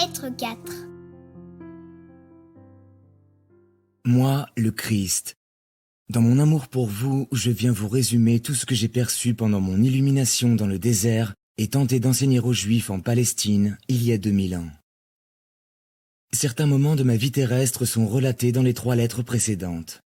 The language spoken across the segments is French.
Lettre 4. Moi, le Christ. Dans mon amour pour vous, je viens vous résumer tout ce que j'ai perçu pendant mon illumination dans le désert et tenté d'enseigner aux Juifs en Palestine il y a 2000 ans. Certains moments de ma vie terrestre sont relatés dans les 3 lettres précédentes.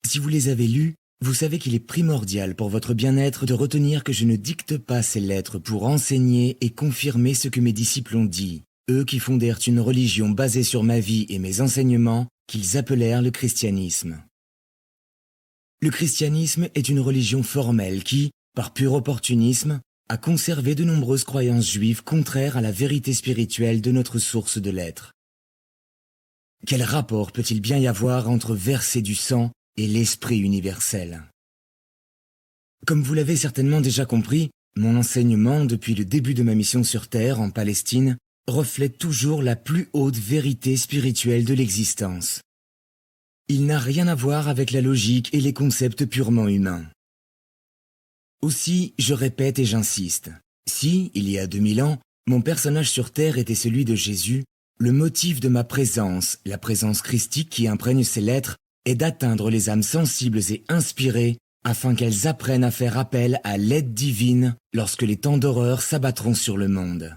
Si vous les avez lus, vous savez qu'il est primordial pour votre bien-être de retenir que je ne dicte pas ces lettres pour enseigner et confirmer ce que mes disciples ont dit, eux qui fondèrent une religion basée sur ma vie et mes enseignements qu'ils appelèrent le christianisme. Le christianisme est une religion formelle qui, par pur opportunisme, a conservé de nombreuses croyances juives contraires à la vérité spirituelle de notre source de l'être. Quel rapport peut-il bien y avoir entre verser du sang et l'esprit universel? Comme vous l'avez certainement déjà compris, mon enseignement depuis le début de ma mission sur Terre en Palestine reflète toujours la plus haute vérité spirituelle de l'existence. Il n'a rien à voir avec la logique et les concepts purement humains. Aussi, je répète et j'insiste, si, il y a 2000 ans, mon personnage sur Terre était celui de Jésus, le motif de ma présence, la présence christique qui imprègne ces lettres, est d'atteindre les âmes sensibles et inspirées afin qu'elles apprennent à faire appel à l'aide divine lorsque les temps d'horreur s'abattront sur le monde.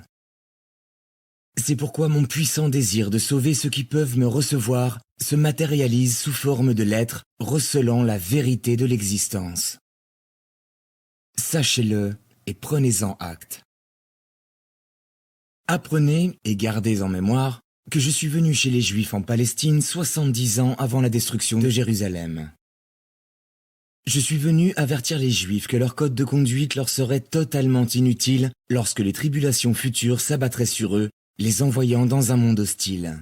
C'est pourquoi mon puissant désir de sauver ceux qui peuvent me recevoir se matérialise sous forme de lettres recelant la vérité de l'existence. Sachez-le et prenez-en acte. Apprenez et gardez en mémoire que je suis venu chez les Juifs en Palestine 70 ans avant la destruction de Jérusalem. Je suis venu avertir les Juifs que leur code de conduite leur serait totalement inutile lorsque les tribulations futures s'abattraient sur eux, les envoyant dans un monde hostile.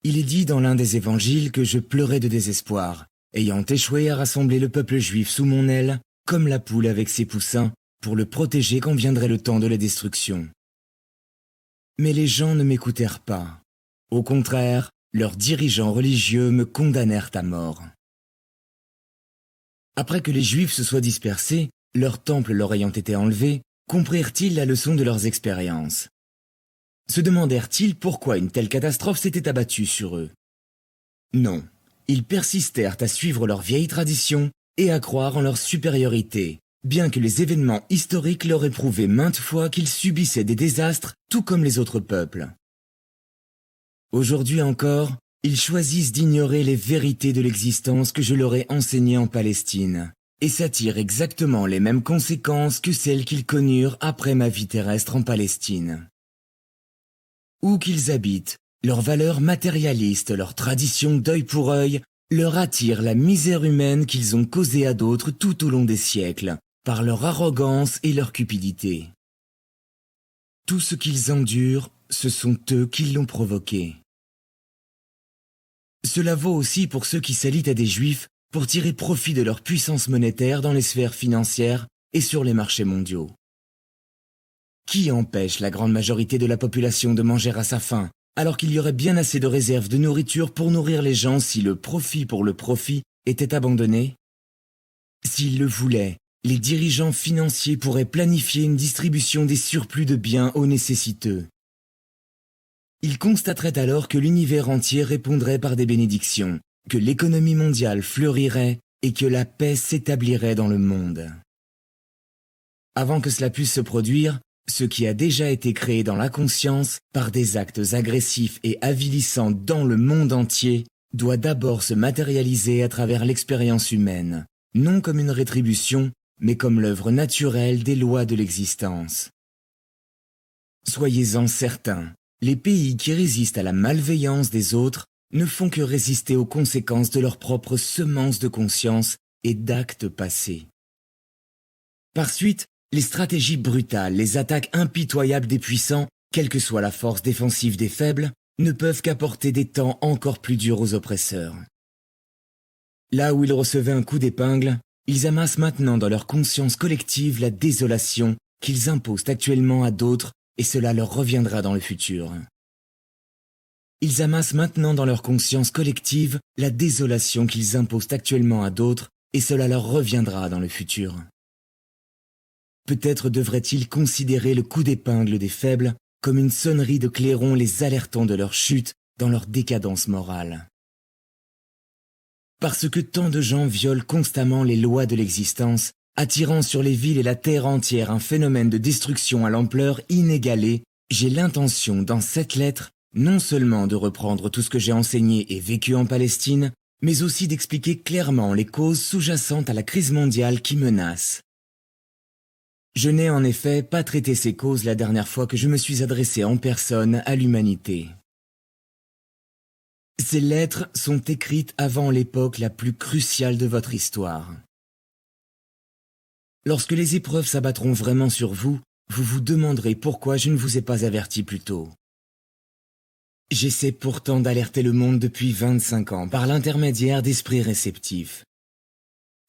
Il est dit dans l'un des évangiles que je pleurais de désespoir, ayant échoué à rassembler le peuple juif sous mon aile, comme la poule avec ses poussins, pour le protéger quand viendrait le temps de la destruction. Mais les gens ne m'écoutèrent pas. Au contraire, leurs dirigeants religieux me condamnèrent à mort. Après que les Juifs se soient dispersés, leur temple leur ayant été enlevé, comprirent-ils la leçon de leurs expériences? Se demandèrent-ils pourquoi une telle catastrophe s'était abattue sur eux? Non, ils persistèrent à suivre leurs vieilles traditions et à croire en leur supériorité, bien que les événements historiques leur aient prouvé maintes fois qu'ils subissaient des désastres tout comme les autres peuples. Aujourd'hui encore, ils choisissent d'ignorer les vérités de l'existence que je leur ai enseignées en Palestine, et s'attirent exactement les mêmes conséquences que celles qu'ils connurent après ma vie terrestre en Palestine. Où qu'ils habitent, leurs valeurs matérialistes, leurs traditions d'œil pour œil, leur attirent la misère humaine qu'ils ont causée à d'autres tout au long des siècles, par leur arrogance et leur cupidité. Tout ce qu'ils endurent, ce sont eux qui l'ont provoqué. Cela vaut aussi pour ceux qui s'allient à des Juifs pour tirer profit de leur puissance monétaire dans les sphères financières et sur les marchés mondiaux. Qui empêche la grande majorité de la population de manger à sa faim, alors qu'il y aurait bien assez de réserves de nourriture pour nourrir les gens si le profit pour le profit était abandonné? S'ils le voulaient, les dirigeants financiers pourraient planifier une distribution des surplus de biens aux nécessiteux. Ils constateraient alors que l'univers entier répondrait par des bénédictions, que l'économie mondiale fleurirait et que la paix s'établirait dans le monde. Avant que cela puisse se produire, ce qui a déjà été créé dans la conscience par des actes agressifs et avilissants dans le monde entier doit d'abord se matérialiser à travers l'expérience humaine, non comme une rétribution, mais comme l'œuvre naturelle des lois de l'existence. Soyez-en certains, les pays qui résistent à la malveillance des autres ne font que résister aux conséquences de leurs propres semences de conscience et d'actes passés. Par suite, les stratégies brutales, les attaques impitoyables des puissants, quelle que soit la force défensive des faibles, ne peuvent qu'apporter des temps encore plus durs aux oppresseurs. Là où ils recevaient un coup d'épingle, ils amassent maintenant dans leur conscience collective la désolation qu'ils imposent actuellement à d'autres et cela leur reviendra dans le futur. Ils amassent maintenant dans leur conscience collective la désolation qu'ils imposent actuellement à d'autres et cela leur reviendra dans le futur. Peut-être devraient-ils considérer le coup d'épingle des faibles comme une sonnerie de clairon les alertant de leur chute dans leur décadence morale. Parce que tant de gens violent constamment les lois de l'existence, attirant sur les villes et la terre entière un phénomène de destruction à l'ampleur inégalée, j'ai l'intention, dans cette lettre, non seulement de reprendre tout ce que j'ai enseigné et vécu en Palestine, mais aussi d'expliquer clairement les causes sous-jacentes à la crise mondiale qui menace. Je n'ai en effet pas traité ces causes la dernière fois que je me suis adressé en personne à l'humanité. Ces lettres sont écrites avant l'époque la plus cruciale de votre histoire. Lorsque les épreuves s'abattront vraiment sur vous, vous vous demanderez pourquoi je ne vous ai pas averti plus tôt. J'essaie pourtant d'alerter le monde depuis 25 ans par l'intermédiaire d'esprits réceptifs.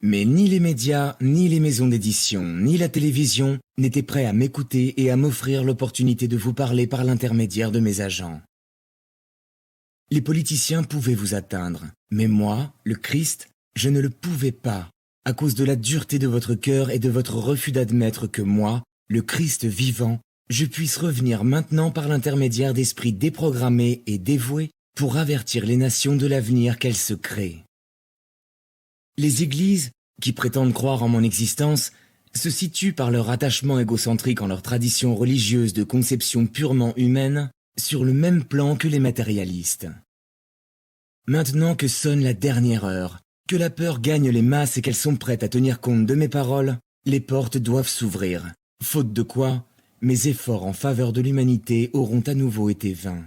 Mais ni les médias, ni les maisons d'édition, ni la télévision n'étaient prêts à m'écouter et à m'offrir l'opportunité de vous parler par l'intermédiaire de mes agents. Les politiciens pouvaient vous atteindre, mais moi, le Christ, je ne le pouvais pas, à cause de la dureté de votre cœur et de votre refus d'admettre que moi, le Christ vivant, je puisse revenir maintenant par l'intermédiaire d'esprits déprogrammés et dévoués pour avertir les nations de l'avenir qu'elles se créent. Les églises, qui prétendent croire en mon existence, se situent par leur attachement égocentrique en leur tradition religieuse de conception purement humaine, sur le même plan que les matérialistes. Maintenant que sonne la dernière heure, que la peur gagne les masses et qu'elles sont prêtes à tenir compte de mes paroles, les portes doivent s'ouvrir, faute de quoi, mes efforts en faveur de l'humanité auront à nouveau été vains.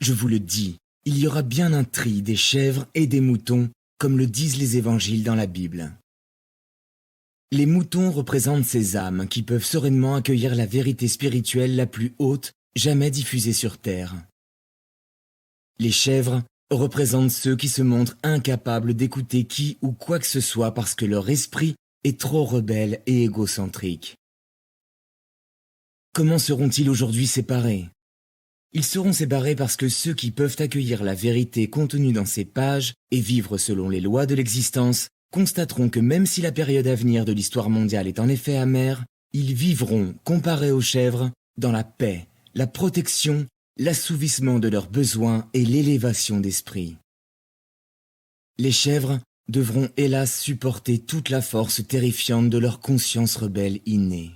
Je vous le dis, il y aura bien un tri des chèvres et des moutons, comme le disent les évangiles dans la Bible. Les moutons représentent ces âmes qui peuvent sereinement accueillir la vérité spirituelle la plus haute jamais diffusée sur terre. Les chèvres représentent ceux qui se montrent incapables d'écouter qui ou quoi que ce soit parce que leur esprit est trop rebelle et égocentrique. Comment seront-ils aujourd'hui séparés ? Ils seront séparés parce que ceux qui peuvent accueillir la vérité contenue dans ces pages et vivre selon les lois de l'existence constateront que même si la période à venir de l'histoire mondiale est en effet amère, ils vivront, comparés aux chèvres, dans la paix, la protection, l'assouvissement de leurs besoins et l'élévation d'esprit. Les chèvres devront hélas supporter toute la force terrifiante de leur conscience rebelle innée.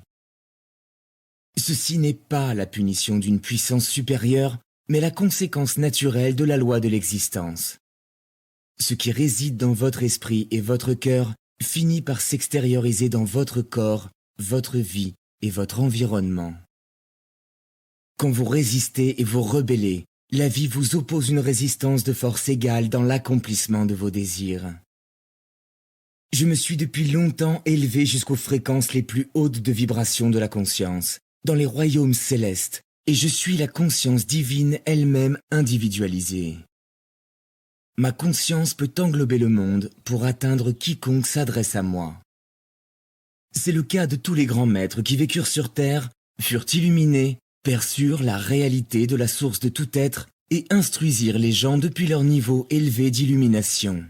Ceci n'est pas la punition d'une puissance supérieure, mais la conséquence naturelle de la loi de l'existence. Ce qui réside dans votre esprit et votre cœur finit par s'extérioriser dans votre corps, votre vie et votre environnement. Quand vous résistez et vous rebellez, la vie vous oppose une résistance de force égale dans l'accomplissement de vos désirs. Je me suis depuis longtemps élevé jusqu'aux fréquences les plus hautes de vibration de la conscience, dans les royaumes célestes, et je suis la conscience divine elle-même individualisée. Ma conscience peut englober le monde pour atteindre quiconque s'adresse à moi. C'est le cas de tous les grands maîtres qui vécurent sur terre, furent illuminés, perçurent la réalité de la source de tout être et instruisirent les gens depuis leur niveau élevé d'illumination.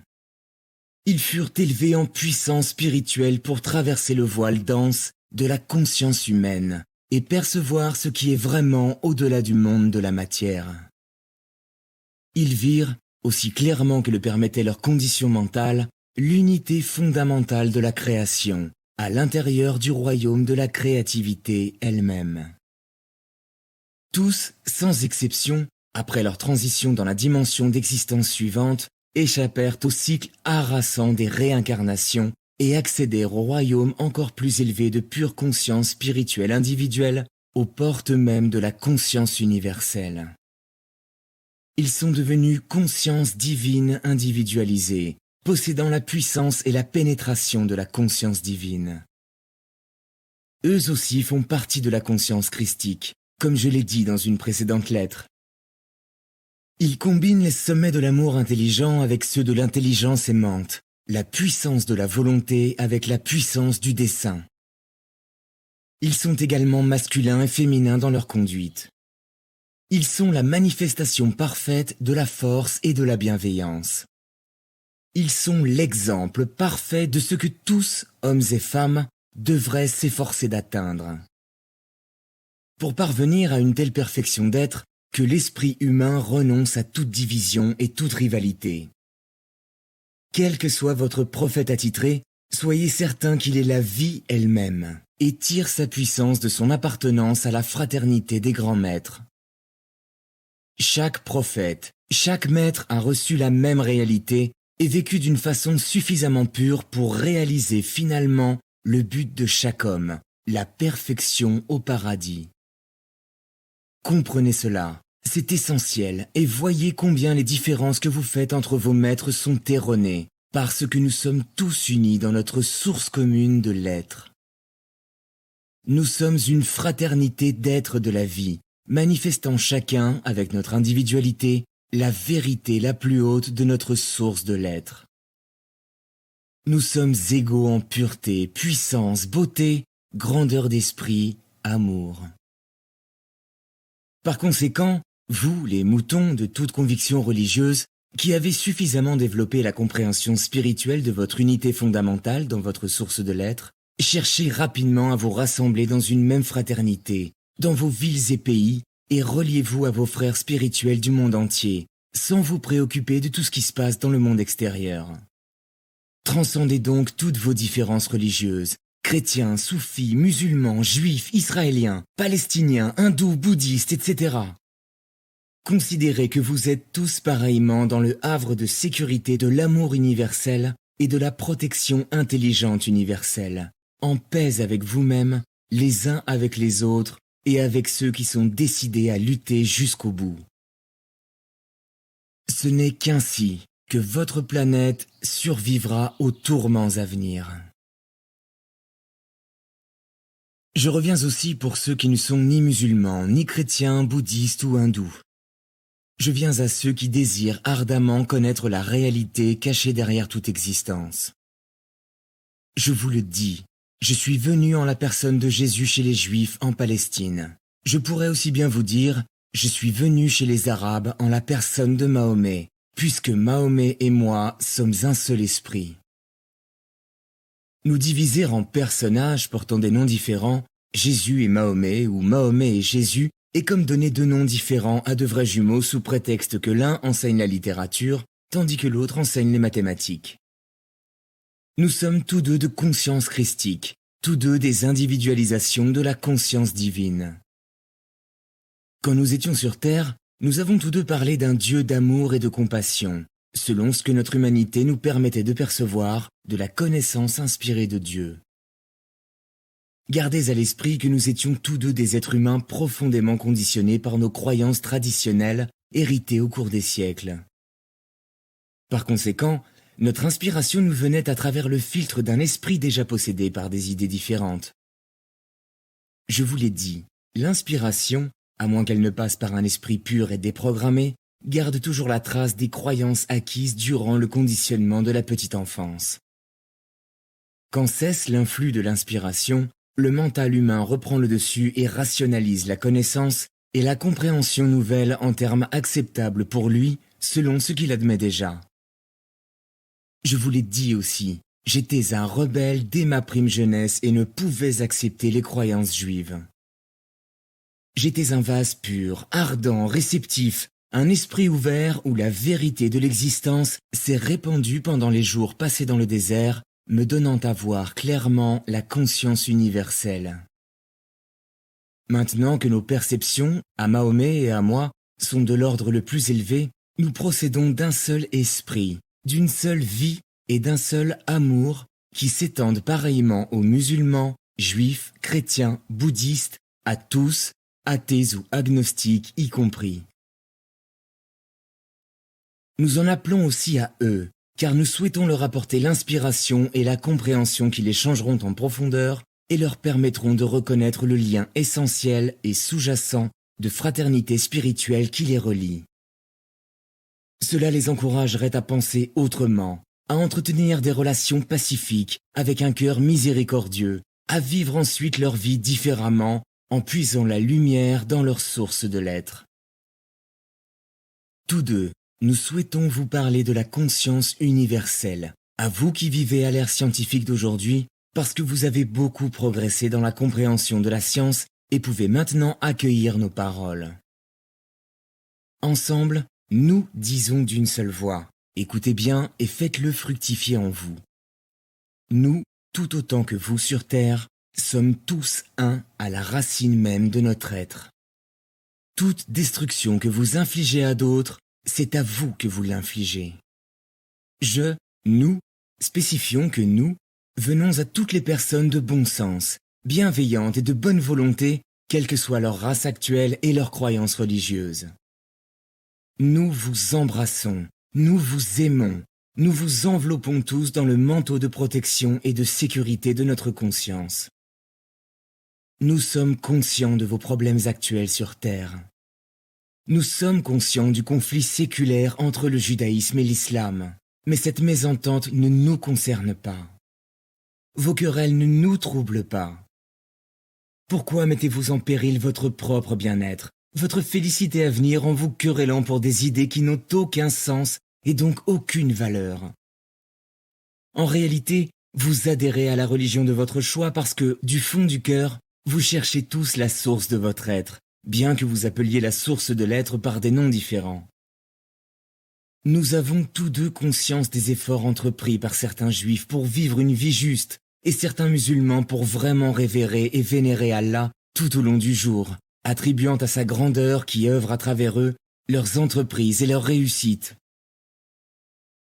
Ils furent élevés en puissance spirituelle pour traverser le voile dense de la conscience humaine et percevoir ce qui est vraiment au-delà du monde de la matière. Ils virent, aussi clairement que le permettait leur condition mentale, l'unité fondamentale de la création, à l'intérieur du royaume de la créativité elle-même. Tous, sans exception, après leur transition dans la dimension d'existence suivante, échappèrent au cycle harassant des réincarnations et accédèrent au royaume encore plus élevé de pure conscience spirituelle individuelle, aux portes mêmes de la conscience universelle. Ils sont devenus conscience divine individualisée, possédant la puissance et la pénétration de la conscience divine. Eux aussi font partie de la conscience christique, comme je l'ai dit dans une précédente lettre. Ils combinent les sommets de l'amour intelligent avec ceux de l'intelligence aimante, la puissance de la volonté avec la puissance du dessein. Ils sont également masculins et féminins dans leur conduite. Ils sont la manifestation parfaite de la force et de la bienveillance. Ils sont l'exemple parfait de ce que tous, hommes et femmes, devraient s'efforcer d'atteindre. pour parvenir à une telle perfection d'être que l'esprit humain renonce à toute division et toute rivalité. Quel que soit votre prophète attitré, soyez certain qu'il est la vie elle-même et tire sa puissance de son appartenance à la fraternité des grands maîtres. Chaque prophète, chaque maître a reçu la même réalité et vécu d'une façon suffisamment pure pour réaliser finalement le but de chaque homme, la perfection au paradis. Comprenez cela, c'est essentiel et voyez combien les différences que vous faites entre vos maîtres sont erronées, parce que nous sommes tous unis dans notre source commune de l'être. Nous sommes une fraternité d'êtres de la vie, manifestant chacun, avec notre individualité, la vérité la plus haute de notre source de l'être. Nous sommes égaux en pureté, puissance, beauté, grandeur d'esprit, amour. Par conséquent, vous, les moutons de toute conviction religieuse, qui avez suffisamment développé la compréhension spirituelle de votre unité fondamentale dans votre source de l'être, cherchez rapidement à vous rassembler dans une même fraternité, dans vos villes et pays, et reliez-vous à vos frères spirituels du monde entier, sans vous préoccuper de tout ce qui se passe dans le monde extérieur. Transcendez donc toutes vos différences religieuses, chrétiens, soufis, musulmans, juifs, israéliens, palestiniens, hindous, bouddhistes, etc. Considérez que vous êtes tous pareillement dans le havre de sécurité de l'amour universel et de la protection intelligente universelle, en paix avec vous-même, les uns avec les autres et avec ceux qui sont décidés à lutter jusqu'au bout. Ce n'est qu'ainsi que votre planète survivra aux tourments à venir. Je reviens aussi pour ceux qui ne sont ni musulmans, ni chrétiens, bouddhistes ou hindous. Je viens à ceux qui désirent ardemment connaître la réalité cachée derrière toute existence. Je vous le dis, je suis venu en la personne de Jésus chez les Juifs en Palestine. Je pourrais aussi bien vous dire, je suis venu chez les Arabes en la personne de Mahomet, puisque Mahomet et moi sommes un seul esprit. Nous diviser en personnages portant des noms différents, Jésus et Mahomet ou Mahomet et Jésus, est comme donner deux noms différents à de vrais jumeaux sous prétexte que l'un enseigne la littérature, tandis que l'autre enseigne les mathématiques. Nous sommes tous deux de conscience christique, tous deux des individualisations de la conscience divine. Quand nous étions sur Terre, nous avons tous deux parlé d'un Dieu d'amour et de compassion, selon ce que notre humanité nous permettait de percevoir de la connaissance inspirée de Dieu. Gardez à l'esprit que nous étions tous deux des êtres humains profondément conditionnés par nos croyances traditionnelles héritées au cours des siècles. Par conséquent, notre inspiration nous venait à travers le filtre d'un esprit déjà possédé par des idées différentes. Je vous l'ai dit, l'inspiration, à moins qu'elle ne passe par un esprit pur et déprogrammé, garde toujours la trace des croyances acquises durant le conditionnement de la petite enfance. Quand cesse l'influx de l'inspiration, le mental humain reprend le dessus et rationalise la connaissance et la compréhension nouvelle en termes acceptables pour lui, selon ce qu'il admet déjà. Je vous l'ai dit aussi, j'étais un rebelle dès ma prime jeunesse et ne pouvais accepter les croyances juives. J'étais un vase pur, ardent, réceptif, un esprit ouvert où la vérité de l'existence s'est répandue pendant les jours passés dans le désert, me donnant à voir clairement la conscience universelle. Maintenant que nos perceptions, à Mahomet et à moi, sont de l'ordre le plus élevé, nous procédons d'un seul esprit, d'une seule vie et d'un seul amour qui s'étendent pareillement aux musulmans, juifs, chrétiens, bouddhistes, à tous, athées ou agnostiques y compris. Nous en appelons aussi à eux, car nous souhaitons leur apporter l'inspiration et la compréhension qui les changeront en profondeur et leur permettront de reconnaître le lien essentiel et sous-jacent de fraternité spirituelle qui les relie. Cela les encouragerait à penser autrement, à entretenir des relations pacifiques avec un cœur miséricordieux, à vivre ensuite leur vie différemment en puisant la lumière dans leur source de l'être. Tous deux, nous souhaitons vous parler de la conscience universelle, à vous qui vivez à l'ère scientifique d'aujourd'hui, parce que vous avez beaucoup progressé dans la compréhension de la science et pouvez maintenant accueillir nos paroles. Ensemble, nous disons d'une seule voix. Écoutez bien et faites-le fructifier en vous. Nous, tout autant que vous sur terre, sommes tous un à la racine même de notre être. Toute destruction que vous infligez à d'autres, c'est à vous que vous l'infligez. Nous, spécifions que nous, venons à toutes les personnes de bon sens, bienveillantes et de bonne volonté, quelle que soit leur race actuelle et leurs croyances religieuses. Nous vous embrassons, nous vous aimons, nous vous enveloppons tous dans le manteau de protection et de sécurité de notre conscience. Nous sommes conscients de vos problèmes actuels sur Terre. Nous sommes conscients du conflit séculaire entre le judaïsme et l'islam, mais cette mésentente ne nous concerne pas. Vos querelles ne nous troublent pas. Pourquoi mettez-vous en péril votre propre bien-être, votre félicité à venir en vous querellant pour des idées qui n'ont aucun sens et donc aucune valeur? En réalité, vous adhérez à la religion de votre choix parce que, du fond du cœur, vous cherchez tous la source de votre être, bien que vous appeliez la source de l'être par des noms différents. Nous avons tous deux conscience des efforts entrepris par certains juifs pour vivre une vie juste et certains musulmans pour vraiment révérer et vénérer Allah tout au long du jour, attribuant à sa grandeur qui œuvre à travers eux leurs entreprises et leurs réussites.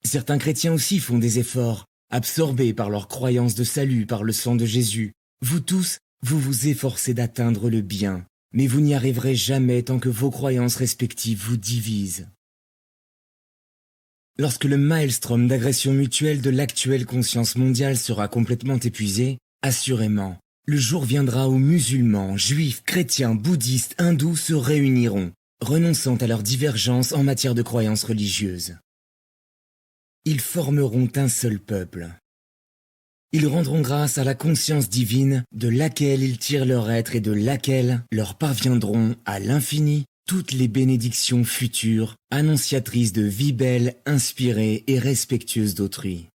Certains chrétiens aussi font des efforts, absorbés par leur croyance de salut par le sang de Jésus. Vous tous, vous vous efforcez d'atteindre le bien, mais vous n'y arriverez jamais tant que vos croyances respectives vous divisent. Lorsque le maelstrom d'agression mutuelle de l'actuelle conscience mondiale sera complètement épuisé, assurément, le jour viendra où musulmans, juifs, chrétiens, bouddhistes, hindous se réuniront, renonçant à leurs divergences en matière de croyances religieuses. Ils formeront un seul peuple. Ils rendront grâce à la conscience divine de laquelle ils tirent leur être et de laquelle leur parviendront à l'infini toutes les bénédictions futures, annonciatrices de vie belle, inspirée et respectueuse d'autrui.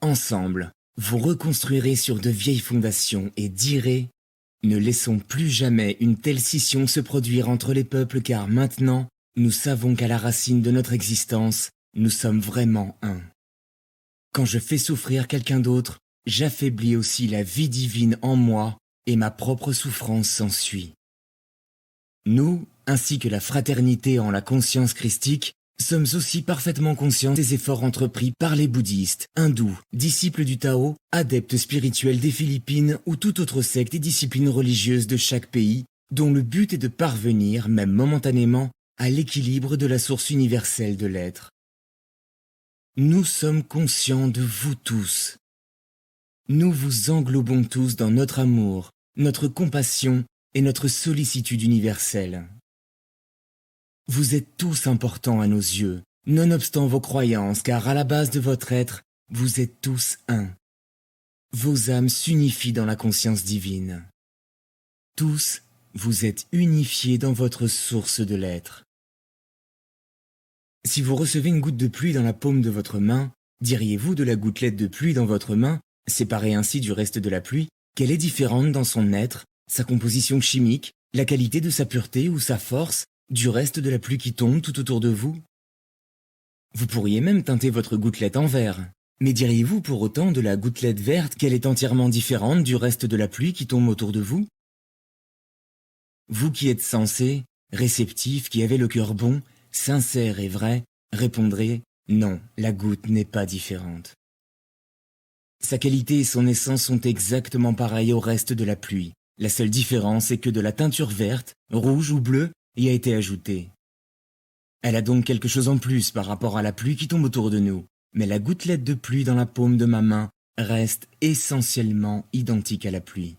Ensemble, vous reconstruirez sur de vieilles fondations et direz « Ne laissons plus jamais une telle scission se produire entre les peuples car maintenant, nous savons qu'à la racine de notre existence, nous sommes vraiment un. Quand je fais souffrir quelqu'un d'autre, j'affaiblis aussi la vie divine en moi et ma propre souffrance s'ensuit. Nous, ainsi que la fraternité en la conscience christique, sommes aussi parfaitement conscients des efforts entrepris par les bouddhistes, hindous, disciples du Tao, adeptes spirituels des Philippines ou toute autre secte et discipline religieuse de chaque pays, dont le but est de parvenir, même momentanément, à l'équilibre de la source universelle de l'être. Nous sommes conscients de vous tous. Nous vous englobons tous dans notre amour, notre compassion et notre sollicitude universelle. Vous êtes tous importants à nos yeux, nonobstant vos croyances, car à la base de votre être, vous êtes tous un. Vos âmes s'unifient dans la conscience divine. Tous, vous êtes unifiés dans votre source de l'être. Si vous recevez une goutte de pluie dans la paume de votre main, diriez-vous de la gouttelette de pluie dans votre main, séparée ainsi du reste de la pluie, qu'elle est différente dans son être, sa composition chimique, la qualité de sa pureté ou sa force, du reste de la pluie qui tombe tout autour de vous? Vous pourriez même teinter votre gouttelette en vert, mais diriez-vous pour autant de la gouttelette verte qu'elle est entièrement différente du reste de la pluie qui tombe autour de vous? Vous qui êtes sensé, réceptif, qui avez le cœur bon, sincère et vrai, répondrez « Non, la goutte n'est pas différente ». Sa qualité et son essence sont exactement pareilles au reste de la pluie. La seule différence est que de la teinture verte, rouge ou bleue y a été ajoutée. Elle a donc quelque chose en plus par rapport à la pluie qui tombe autour de nous, mais la gouttelette de pluie dans la paume de ma main reste essentiellement identique à la pluie.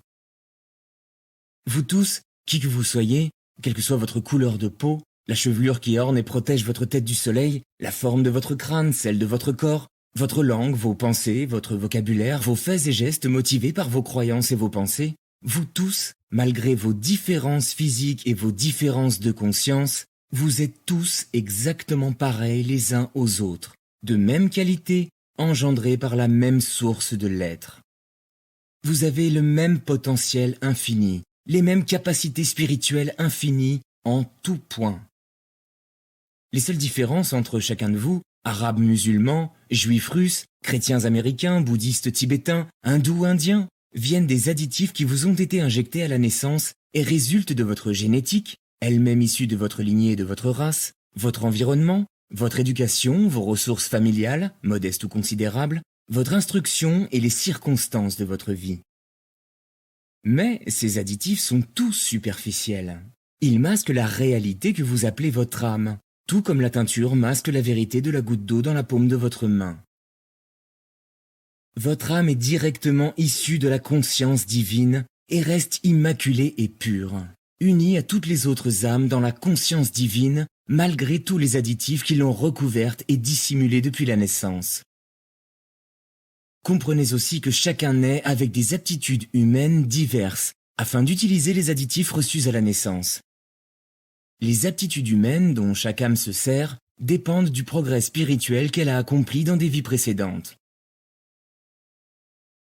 Vous tous, qui que vous soyez, quelle que soit votre couleur de peau, la chevelure qui orne et protège votre tête du soleil, la forme de votre crâne, celle de votre corps, votre langue, vos pensées, votre vocabulaire, vos faits et gestes motivés par vos croyances et vos pensées, vous tous, malgré vos différences physiques et vos différences de conscience, vous êtes tous exactement pareils les uns aux autres, de même qualité, engendrés par la même source de l'être. Vous avez le même potentiel infini, les mêmes capacités spirituelles infinies en tout point. Les seules différences entre chacun de vous, arabes musulmans, juifs russes, chrétiens américains, bouddhistes tibétains, hindous indiens, viennent des additifs qui vous ont été injectés à la naissance et résultent de votre génétique, elle-même issue de votre lignée et de votre race, votre environnement, votre éducation, vos ressources familiales, modestes ou considérables, votre instruction et les circonstances de votre vie. Mais ces additifs sont tous superficiels. Ils masquent la réalité que vous appelez votre âme, tout comme la teinture masque la vérité de la goutte d'eau dans la paume de votre main. Votre âme est directement issue de la conscience divine et reste immaculée et pure, unie à toutes les autres âmes dans la conscience divine, malgré tous les additifs qui l'ont recouverte et dissimulée depuis la naissance. Comprenez aussi que chacun naît avec des aptitudes humaines diverses, afin d'utiliser les additifs reçus à la naissance. Les aptitudes humaines dont chaque âme se sert dépendent du progrès spirituel qu'elle a accompli dans des vies précédentes.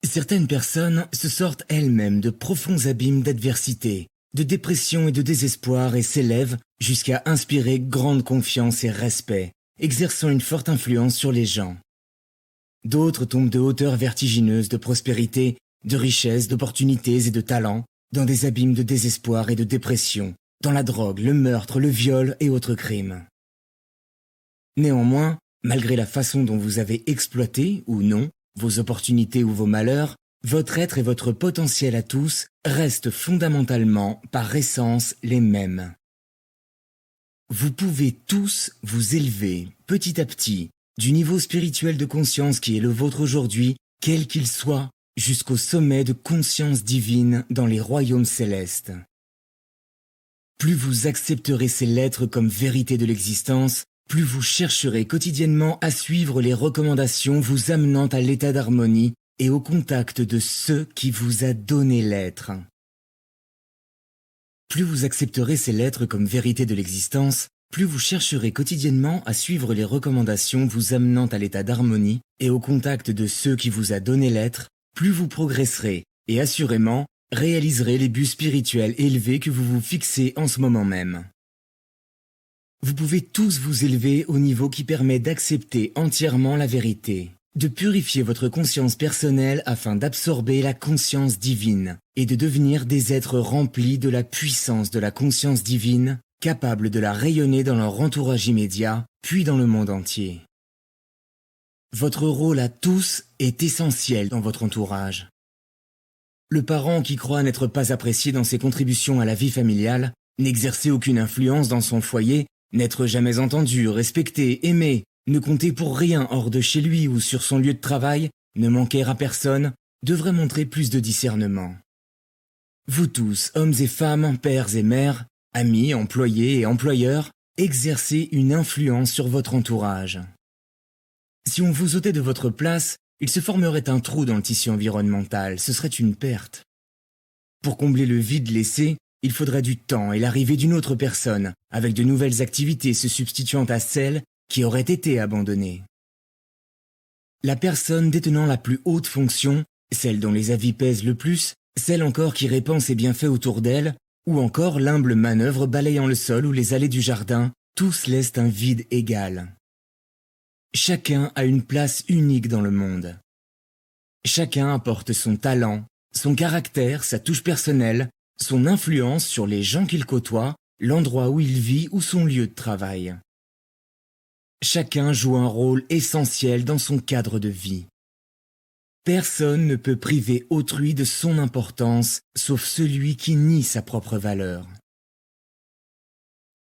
Certaines personnes se sortent elles-mêmes de profonds abîmes d'adversité, de dépression et de désespoir et s'élèvent jusqu'à inspirer grande confiance et respect, exerçant une forte influence sur les gens. D'autres tombent de hauteurs vertigineuses de prospérité, de richesse, d'opportunités et de talents, dans des abîmes de désespoir et de dépression, dans la drogue, le meurtre, le viol et autres crimes. Néanmoins, malgré la façon dont vous avez exploité, ou non, vos opportunités ou vos malheurs, votre être et votre potentiel à tous restent fondamentalement, par essence, les mêmes. Vous pouvez tous vous élever, petit à petit, du niveau spirituel de conscience qui est le vôtre aujourd'hui, quel qu'il soit, jusqu'au sommet de conscience divine dans les royaumes célestes. Plus vous accepterez ces lettres comme vérité de l'existence, plus vous chercherez quotidiennement à suivre les recommandations vous amenant à l'état d'harmonie et au contact de ceux qui vous a donné l'être. Plus vous accepterez ces lettres comme vérité de l'existence, plus vous chercherez quotidiennement à suivre les recommandations vous amenant à l'état d'harmonie et au contact de ceux qui vous a donné l'être, plus vous progresserez et assurément réaliserez les buts spirituels élevés que vous vous fixez en ce moment même. Vous pouvez tous vous élever au niveau qui permet d'accepter entièrement la vérité, de purifier votre conscience personnelle afin d'absorber la conscience divine et de devenir des êtres remplis de la puissance de la conscience divine, capables de la rayonner dans leur entourage immédiat, puis dans le monde entier. Votre rôle à tous est essentiel dans votre entourage. Le parent qui croit n'être pas apprécié dans ses contributions à la vie familiale, n'exercer aucune influence dans son foyer, n'être jamais entendu, respecté, aimé, ne compter pour rien hors de chez lui ou sur son lieu de travail, ne manquer à personne, devrait montrer plus de discernement. Vous tous, hommes et femmes, pères et mères, amis, employés et employeurs, exercez une influence sur votre entourage. Si on vous ôtait de votre place, il se formerait un trou dans le tissu environnemental, ce serait une perte. Pour combler le vide laissé, il faudrait du temps et l'arrivée d'une autre personne, avec de nouvelles activités se substituant à celles qui auraient été abandonnées. La personne détenant la plus haute fonction, celle dont les avis pèsent le plus, celle encore qui répand ses bienfaits autour d'elle, ou encore l'humble manœuvre balayant le sol ou les allées du jardin, tous laissent un vide égal. Chacun a une place unique dans le monde. Chacun apporte son talent, son caractère, sa touche personnelle, son influence sur les gens qu'il côtoie, l'endroit où il vit ou son lieu de travail. Chacun joue un rôle essentiel dans son cadre de vie. Personne ne peut priver autrui de son importance, sauf celui qui nie sa propre valeur.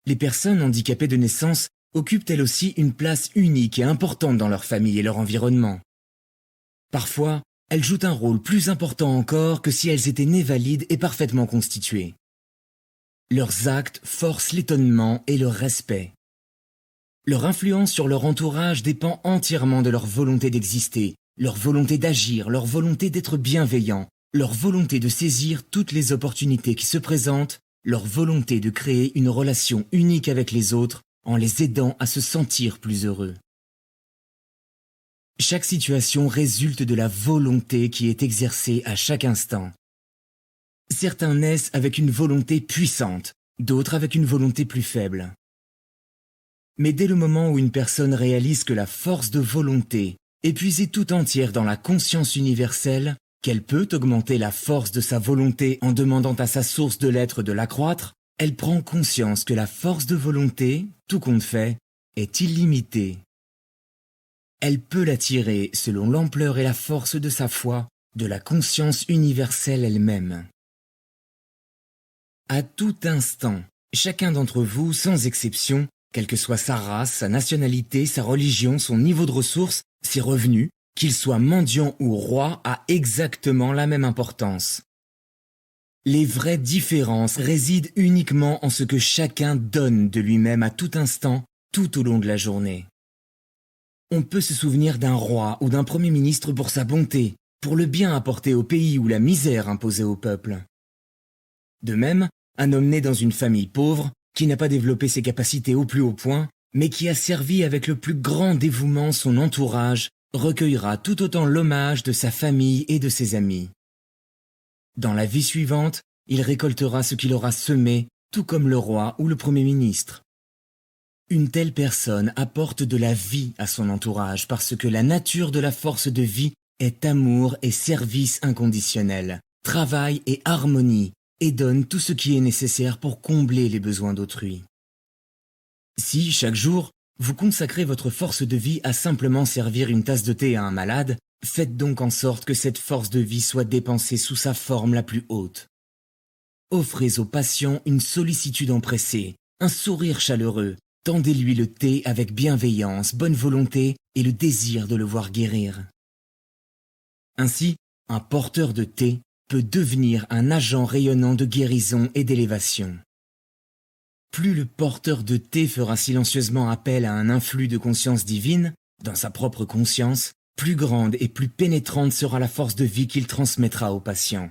Les personnes handicapées de naissance occupent elles aussi une place unique et importante dans leur famille et leur environnement. Parfois, elles jouent un rôle plus important encore que si elles étaient nées valides et parfaitement constituées. Leurs actes forcent l'étonnement et le respect. Leur influence sur leur entourage dépend entièrement de leur volonté d'exister, leur volonté d'agir, leur volonté d'être bienveillant, leur volonté de saisir toutes les opportunités qui se présentent, leur volonté de créer une relation unique avec les autres en les aidant à se sentir plus heureux. Chaque situation résulte de la volonté qui est exercée à chaque instant. Certains naissent avec une volonté puissante, d'autres avec une volonté plus faible. Mais dès le moment où une personne réalise que la force de volonté est puisée tout entière dans la conscience universelle, qu'elle peut augmenter la force de sa volonté en demandant à sa source de l'être de l'accroître, elle prend conscience que la force de volonté, tout compte fait, est illimitée. Elle peut l'attirer selon l'ampleur et la force de sa foi, de la conscience universelle elle-même. À tout instant, chacun d'entre vous, sans exception, quelle que soit sa race, sa nationalité, sa religion, son niveau de ressources, ses revenus, qu'il soit mendiant ou roi, a exactement la même importance. Les vraies différences résident uniquement en ce que chacun donne de lui-même à tout instant, tout au long de la journée. On peut se souvenir d'un roi ou d'un premier ministre pour sa bonté, pour le bien apporté au pays ou la misère imposée au peuple. De même, un homme né dans une famille pauvre, qui n'a pas développé ses capacités au plus haut point, mais qui a servi avec le plus grand dévouement son entourage, recueillera tout autant l'hommage de sa famille et de ses amis. Dans la vie suivante, il récoltera ce qu'il aura semé, tout comme le roi ou le premier ministre. Une telle personne apporte de la vie à son entourage parce que la nature de la force de vie est amour et service inconditionnel, travail et harmonie, et donne tout ce qui est nécessaire pour combler les besoins d'autrui. Si, chaque jour, vous consacrez votre force de vie à simplement servir une tasse de thé à un malade, faites donc en sorte que cette force de vie soit dépensée sous sa forme la plus haute. Offrez au patient une sollicitude empressée, un sourire chaleureux, tendez-lui le thé avec bienveillance, bonne volonté et le désir de le voir guérir. Ainsi, un porteur de thé peut devenir un agent rayonnant de guérison et d'élévation. Plus le porteur de thé fera silencieusement appel à un influx de conscience divine, dans sa propre conscience, plus grande et plus pénétrante sera la force de vie qu'il transmettra au patient.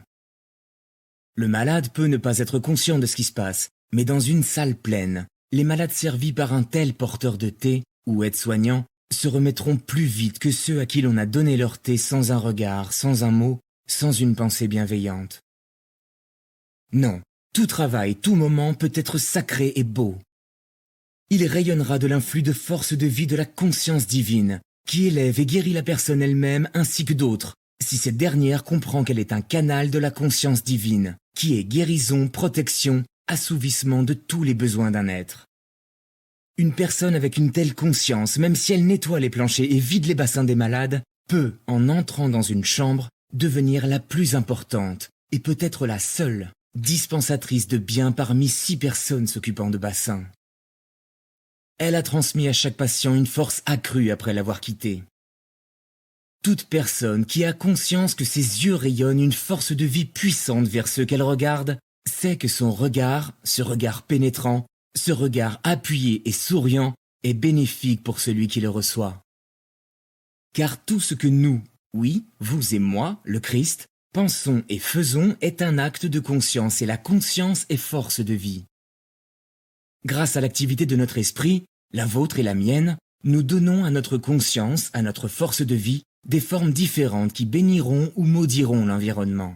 Le malade peut ne pas être conscient de ce qui se passe, mais dans une salle pleine, les malades servis par un tel porteur de thé ou aide-soignant se remettront plus vite que ceux à qui l'on a donné leur thé sans un regard, sans un mot, sans une pensée bienveillante. Non, tout travail, tout moment peut être sacré et beau. Il rayonnera de l'influx de force de vie de la conscience divine, qui élève et guérit la personne elle-même ainsi que d'autres, si cette dernière comprend qu'elle est un canal de la conscience divine, qui est guérison, protection, assouvissement de tous les besoins d'un être. Une personne avec une telle conscience, même si elle nettoie les planchers et vide les bassins des malades, peut, en entrant dans une chambre, devenir la plus importante, et peut-être la seule, dispensatrice de biens parmi 6 personnes s'occupant de bassins. Elle a transmis à chaque patient une force accrue après l'avoir quitté. Toute personne qui a conscience que ses yeux rayonnent une force de vie puissante vers ceux qu'elle regarde, sait que son regard, ce regard pénétrant, ce regard appuyé et souriant, est bénéfique pour celui qui le reçoit. Car tout ce que nous, oui, vous et moi, le Christ, pensons et faisons est un acte de conscience et la conscience est force de vie. Grâce à l'activité de notre esprit, la vôtre et la mienne, nous donnons à notre conscience, à notre force de vie, des formes différentes qui béniront ou maudiront l'environnement.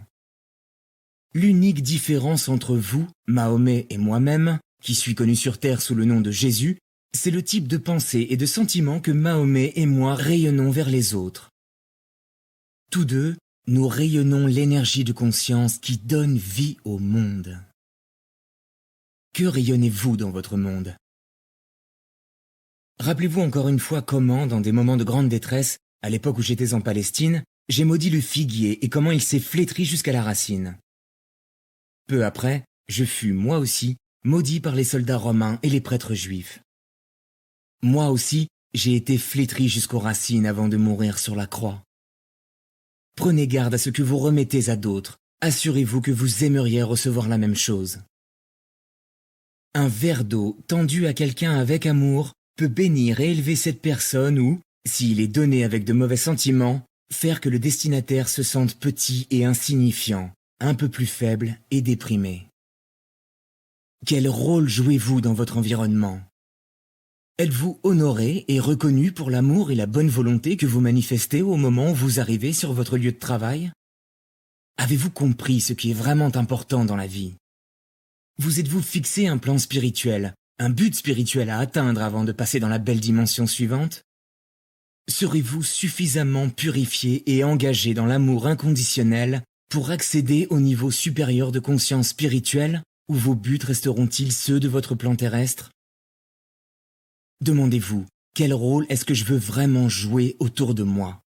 L'unique différence entre vous, Mahomet et moi-même, qui suis connu sur terre sous le nom de Jésus, c'est le type de pensée et de sentiment que Mahomet et moi rayonnons vers les autres. Tous deux, nous rayonnons l'énergie de conscience qui donne vie au monde. Que rayonnez-vous dans votre monde? Rappelez-vous encore une fois comment, dans des moments de grande détresse, à l'époque où j'étais en Palestine, j'ai maudit le figuier et comment il s'est flétri jusqu'à la racine. Peu après, je fus, moi aussi, maudit par les soldats romains et les prêtres juifs. Moi aussi, j'ai été flétri jusqu'aux racines avant de mourir sur la croix. Prenez garde à ce que vous remettez à d'autres. Assurez-vous que vous aimeriez recevoir la même chose. Un verre d'eau tendu à quelqu'un avec amour peut bénir et élever cette personne ou, s'il est donné avec de mauvais sentiments, faire que le destinataire se sente petit et insignifiant, un peu plus faible et déprimé. Quel rôle jouez-vous dans votre environnement? Êtes-vous honoré et reconnu pour l'amour et la bonne volonté que vous manifestez au moment où vous arrivez sur votre lieu de travail? Avez-vous compris ce qui est vraiment important dans la vie? Vous êtes-vous fixé un plan spirituel, un but spirituel à atteindre avant de passer dans la belle dimension suivante? Serez-vous suffisamment purifié et engagé dans l'amour inconditionnel pour accéder au niveau supérieur de conscience spirituelle, ou vos buts resteront-ils ceux de votre plan terrestre? Demandez-vous, quel rôle est-ce que je veux vraiment jouer autour de moi?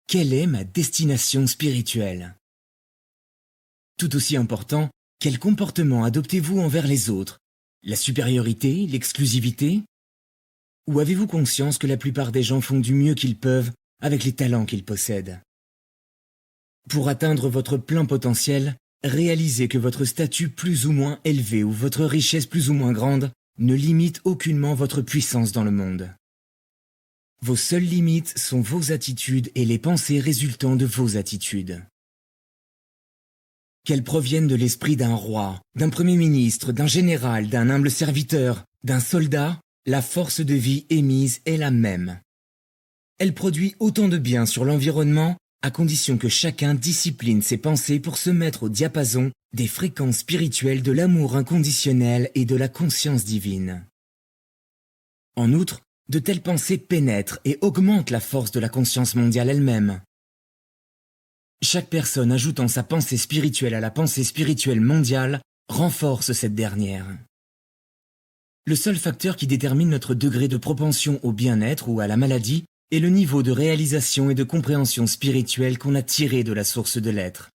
Quelle est ma destination spirituelle? Tout aussi important, quel comportement adoptez-vous envers les autres? La supériorité, l'exclusivité? Ou avez-vous conscience que la plupart des gens font du mieux qu'ils peuvent avec les talents qu'ils possèdent? Pour atteindre votre plein potentiel, réalisez que votre statut plus ou moins élevé ou votre richesse plus ou moins grande ne limite aucunement votre puissance dans le monde. Vos seules limites sont vos attitudes et les pensées résultant de vos attitudes. Qu'elles proviennent de l'esprit d'un roi, d'un premier ministre, d'un général, d'un humble serviteur, d'un soldat, la force de vie émise est la même. Elle produit autant de bien sur l'environnement, à condition que chacun discipline ses pensées pour se mettre au diapason des fréquences spirituelles de l'amour inconditionnel et de la conscience divine. En outre, de telles pensées pénètrent et augmentent la force de la conscience mondiale elle-même. Chaque personne ajoutant sa pensée spirituelle à la pensée spirituelle mondiale renforce cette dernière. Le seul facteur qui détermine notre degré de propension au bien-être ou à la maladie est le niveau de réalisation et de compréhension spirituelle qu'on a tiré de la source de l'être.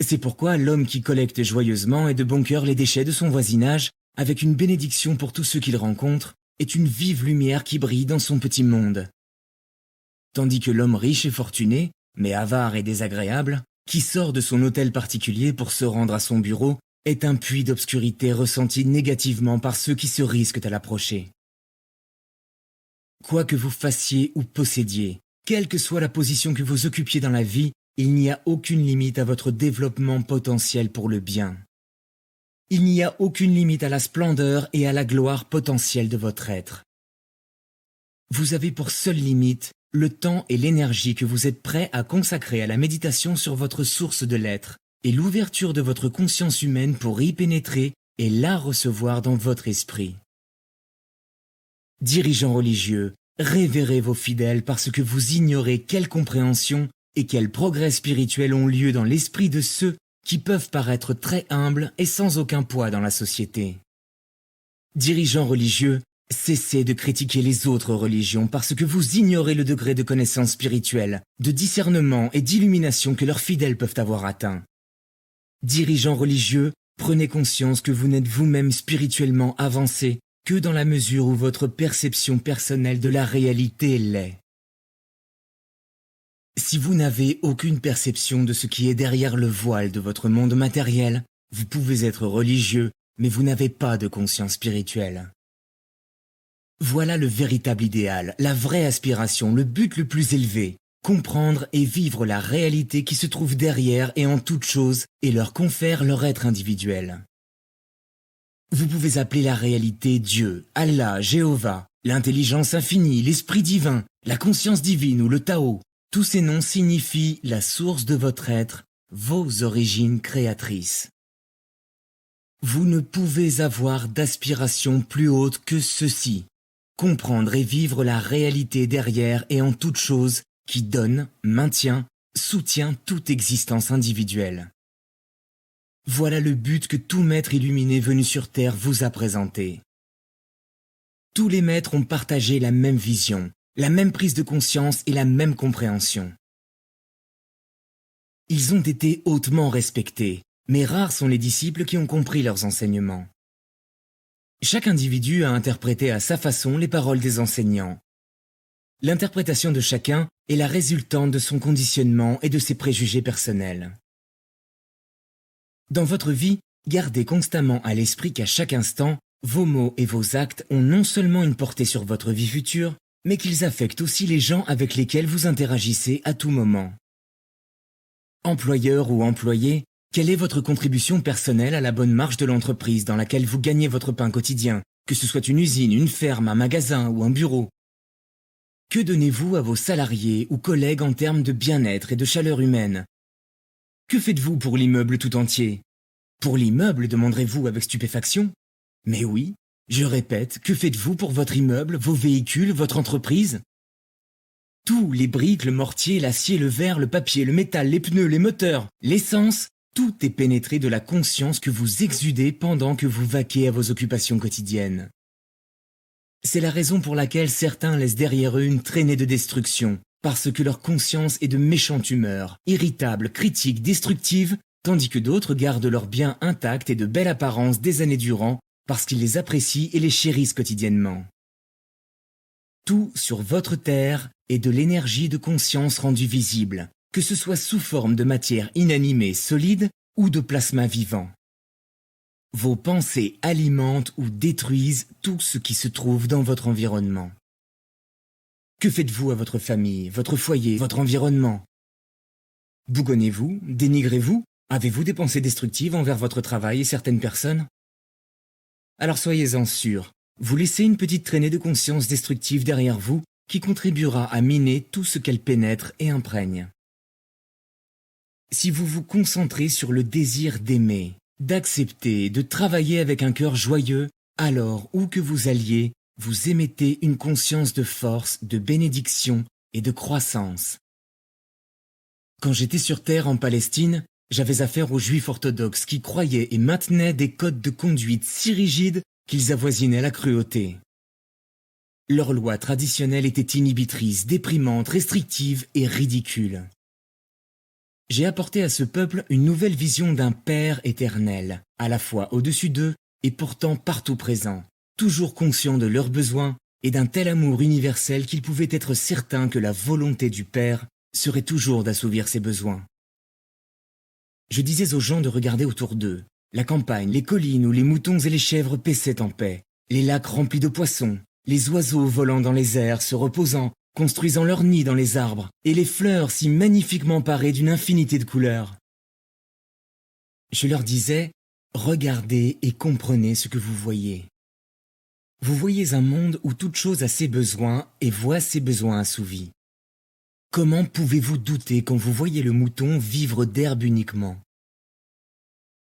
C'est pourquoi l'homme qui collecte joyeusement et de bon cœur les déchets de son voisinage, avec une bénédiction pour tous ceux qu'il rencontre, est une vive lumière qui brille dans son petit monde. Tandis que l'homme riche et fortuné, mais avare et désagréable, qui sort de son hôtel particulier pour se rendre à son bureau, est un puits d'obscurité ressenti négativement par ceux qui se risquent à l'approcher. Quoi que vous fassiez ou possédiez, quelle que soit la position que vous occupiez dans la vie, il n'y a aucune limite à votre développement potentiel pour le bien. Il n'y a aucune limite à la splendeur et à la gloire potentielle de votre être. Vous avez pour seule limite le temps et l'énergie que vous êtes prêt à consacrer à la méditation sur votre source de l'être et l'ouverture de votre conscience humaine pour y pénétrer et la recevoir dans votre esprit. Dirigeants religieux, révérez vos fidèles parce que vous ignorez quelle compréhension et quel progrès spirituel ont lieu dans l'esprit de ceux qui peuvent paraître très humbles et sans aucun poids dans la société. Dirigeants religieux, cessez de critiquer les autres religions parce que vous ignorez le degré de connaissance spirituelle, de discernement et d'illumination que leurs fidèles peuvent avoir atteint. Dirigeants religieux, prenez conscience que vous n'êtes vous-même spirituellement avancé que dans la mesure où votre perception personnelle de la réalité l'est. Si vous n'avez aucune perception de ce qui est derrière le voile de votre monde matériel, vous pouvez être religieux, mais vous n'avez pas de conscience spirituelle. Voilà le véritable idéal, la vraie aspiration, le but le plus élevé, comprendre et vivre la réalité qui se trouve derrière et en toute chose et leur confère leur être individuel. Vous pouvez appeler la réalité Dieu, Allah, Jéhovah, l'intelligence infinie, l'esprit divin, la conscience divine ou le Tao. Tous ces noms signifient la source de votre être, vos origines créatrices. Vous ne pouvez avoir d'aspiration plus haute que ceci. Comprendre et vivre la réalité derrière et en toute chose qui donne, maintient, soutient toute existence individuelle. Voilà le but que tout maître illuminé venu sur Terre vous a présenté. Tous les maîtres ont partagé la même vision, la même prise de conscience et la même compréhension. Ils ont été hautement respectés, mais rares sont les disciples qui ont compris leurs enseignements. Chaque individu a interprété à sa façon les paroles des enseignants. L'interprétation de chacun est la résultante de son conditionnement et de ses préjugés personnels. Dans votre vie, gardez constamment à l'esprit qu'à chaque instant, vos mots et vos actes ont non seulement une portée sur votre vie future, mais qu'ils affectent aussi les gens avec lesquels vous interagissez à tout moment. Employeur ou employé, quelle est votre contribution personnelle à la bonne marche de l'entreprise dans laquelle vous gagnez votre pain quotidien, que ce soit une usine, une ferme, un magasin ou un bureau? Que donnez-vous à vos salariés ou collègues en termes de bien-être et de chaleur humaine? Que faites-vous pour l'immeuble tout entier? Pour l'immeuble, demanderez-vous avec stupéfaction? Mais oui, je répète, que faites-vous pour votre immeuble, vos véhicules, votre entreprise? Tout, les briques, le mortier, l'acier, le verre, le papier, le métal, les pneus, les moteurs, l'essence, tout est pénétré de la conscience que vous exudez pendant que vous vaquez à vos occupations quotidiennes. C'est la raison pour laquelle certains laissent derrière eux une traînée de destruction, parce que leur conscience est de méchante humeur, irritable, critique, destructive, tandis que d'autres gardent leurs biens intacts et de belle apparence des années durant, parce qu'ils les apprécient et les chérissent quotidiennement. Tout sur votre terre est de l'énergie de conscience rendue visible, que ce soit sous forme de matière inanimée solide ou de plasma vivant. Vos pensées alimentent ou détruisent tout ce qui se trouve dans votre environnement. Que faites-vous à votre famille, votre foyer, votre environnement? Bougonnez-vous? Dénigrez-vous? Avez-vous des pensées destructives envers votre travail et certaines personnes? Alors soyez-en sûrs, vous laissez une petite traînée de conscience destructive derrière vous qui contribuera à miner tout ce qu'elle pénètre et imprègne. Si vous vous concentrez sur le désir d'aimer, d'accepter, de travailler avec un cœur joyeux, alors où que vous alliez, vous émettez une conscience de force, de bénédiction et de croissance. Quand j'étais sur terre en Palestine, j'avais affaire aux juifs orthodoxes qui croyaient et maintenaient des codes de conduite si rigides qu'ils avoisinaient la cruauté. Leurs lois traditionnelles étaient inhibitrices, déprimantes, restrictives et ridicules. J'ai apporté à ce peuple une nouvelle vision d'un Père éternel, à la fois au-dessus d'eux et pourtant partout présent, toujours conscient de leurs besoins et d'un tel amour universel qu'ils pouvaient être certains que la volonté du Père serait toujours d'assouvir ses besoins. Je disais aux gens de regarder autour d'eux, la campagne, les collines où les moutons et les chèvres paissaient en paix, les lacs remplis de poissons, les oiseaux volant dans les airs, se reposant, construisant leurs nids dans les arbres, et les fleurs si magnifiquement parées d'une infinité de couleurs. Je leur disais, regardez et comprenez ce que vous voyez. Vous voyez un monde où toute chose a ses besoins et voit ses besoins assouvis. Comment pouvez-vous douter quand vous voyez le mouton vivre d'herbe uniquement?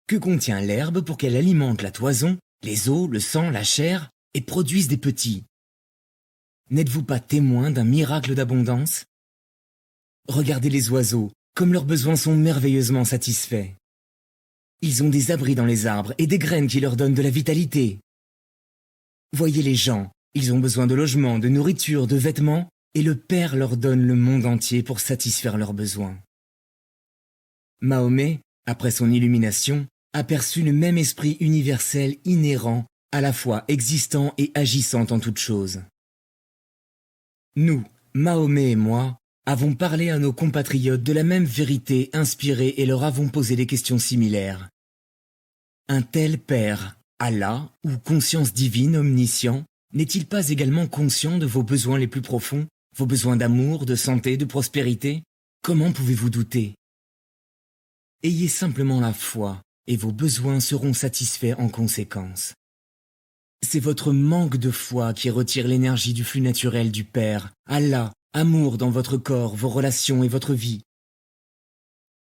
Que contient l'herbe pour qu'elle alimente la toison, les os, le sang, la chair, et produise des petits? N'êtes-vous pas témoin d'un miracle d'abondance? Regardez les oiseaux, comme leurs besoins sont merveilleusement satisfaits. Ils ont des abris dans les arbres et des graines qui leur donnent de la vitalité. Voyez les gens, ils ont besoin de logement, de nourriture, de vêtements, et le Père leur donne le monde entier pour satisfaire leurs besoins. Mahomet, après son illumination, aperçut le même esprit universel inhérent, à la fois existant et agissant en toutes choses. Nous, Mahomet et moi, avons parlé à nos compatriotes de la même vérité inspirée et leur avons posé des questions similaires. Un tel Père, Allah ou conscience divine omniscient, n'est-il pas également conscient de vos besoins les plus profonds, vos besoins d'amour, de santé, de prospérité? Comment pouvez-vous douter? Ayez simplement la foi et vos besoins seront satisfaits en conséquence. C'est votre manque de foi qui retire l'énergie du flux naturel du Père, Allah, amour dans votre corps, vos relations et votre vie.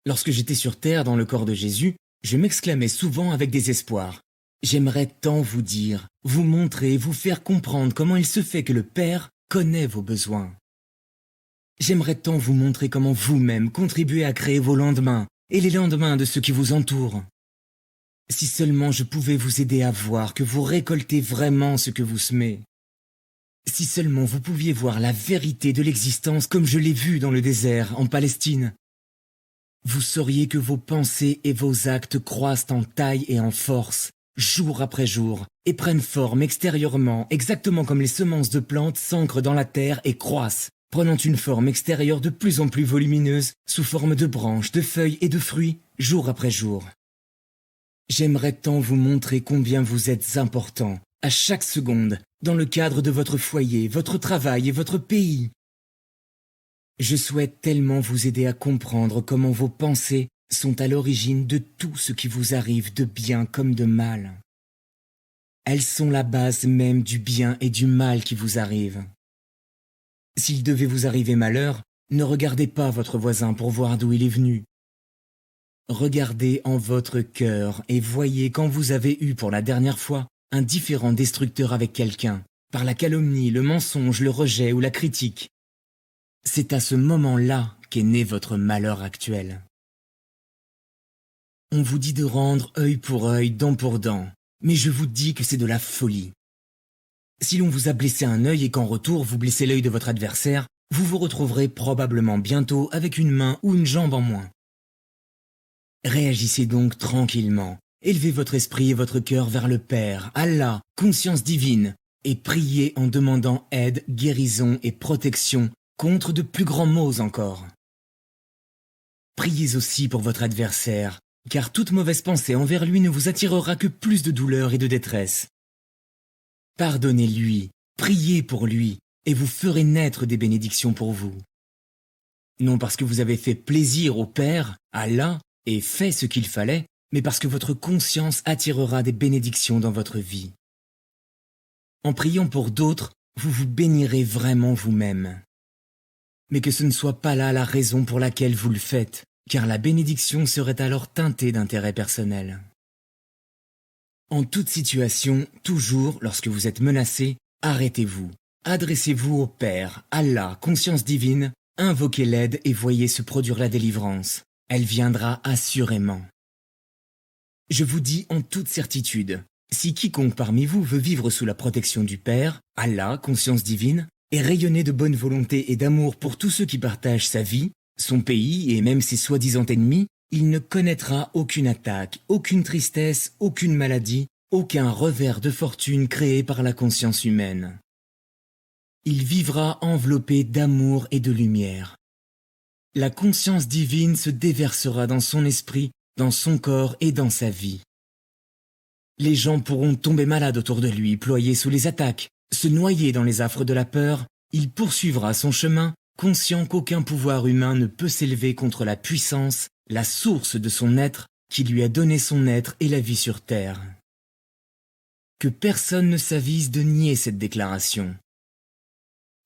Lorsque j'étais sur terre dans le corps de Jésus, je m'exclamais souvent avec désespoir. J'aimerais tant vous dire, vous montrer, vous faire comprendre comment il se fait que le Père connaît vos besoins. J'aimerais tant vous montrer comment vous-même contribuez à créer vos lendemains et les lendemains de ceux qui vous entourent. Si seulement je pouvais vous aider à voir que vous récoltez vraiment ce que vous semez. Si seulement vous pouviez voir la vérité de l'existence comme je l'ai vue dans le désert, en Palestine. Vous sauriez que vos pensées et vos actes croissent en taille et en force, jour après jour, et prennent forme extérieurement, exactement comme les semences de plantes s'ancrent dans la terre et croissent, prenant une forme extérieure de plus en plus volumineuse, sous forme de branches, de feuilles et de fruits, jour après jour. J'aimerais tant vous montrer combien vous êtes important, à chaque seconde, dans le cadre de votre foyer, votre travail et votre pays. Je souhaite tellement vous aider à comprendre comment vos pensées sont à l'origine de tout ce qui vous arrive de bien comme de mal. Elles sont la base même du bien et du mal qui vous arrive. S'il devait vous arriver malheur, ne regardez pas votre voisin pour voir d'où il est venu. Regardez en votre cœur et voyez quand vous avez eu pour la dernière fois un différend destructeur avec quelqu'un, par la calomnie, le mensonge, le rejet ou la critique. C'est à ce moment-là qu'est né votre malheur actuel. On vous dit de rendre œil pour œil, dent pour dent, mais je vous dis que c'est de la folie. Si l'on vous a blessé un œil et qu'en retour vous blessez l'œil de votre adversaire, vous vous retrouverez probablement bientôt avec une main ou une jambe en moins. Réagissez donc tranquillement, élevez votre esprit et votre cœur vers le Père, Allah, conscience divine, et priez en demandant aide, guérison et protection contre de plus grands maux encore. Priez aussi pour votre adversaire, car toute mauvaise pensée envers lui ne vous attirera que plus de douleur et de détresse. Pardonnez-lui, priez pour lui, et vous ferez naître des bénédictions pour vous. Non parce que vous avez fait plaisir au Père, Allah, et fait ce qu'il fallait, mais parce que votre conscience attirera des bénédictions dans votre vie. En priant pour d'autres, vous vous bénirez vraiment vous-même. Mais que ce ne soit pas là la raison pour laquelle vous le faites, car la bénédiction serait alors teintée d'intérêt personnel. En toute situation, toujours lorsque vous êtes menacé, arrêtez-vous, adressez-vous au Père, Allah, conscience divine, invoquez l'aide et voyez se produire la délivrance. Elle viendra assurément. Je vous dis en toute certitude, si quiconque parmi vous veut vivre sous la protection du Père, Allah, conscience divine, et rayonner de bonne volonté et d'amour pour tous ceux qui partagent sa vie, son pays et même ses soi-disant ennemis, il ne connaîtra aucune attaque, aucune tristesse, aucune maladie, aucun revers de fortune créé par la conscience humaine. Il vivra enveloppé d'amour et de lumière. La conscience divine se déversera dans son esprit, dans son corps et dans sa vie. Les gens pourront tomber malades autour de lui, ployés sous les attaques, se noyer dans les affres de la peur. Il poursuivra son chemin, conscient qu'aucun pouvoir humain ne peut s'élever contre la puissance, la source de son être, qui lui a donné son être et la vie sur terre. Que personne ne s'avise de nier cette déclaration.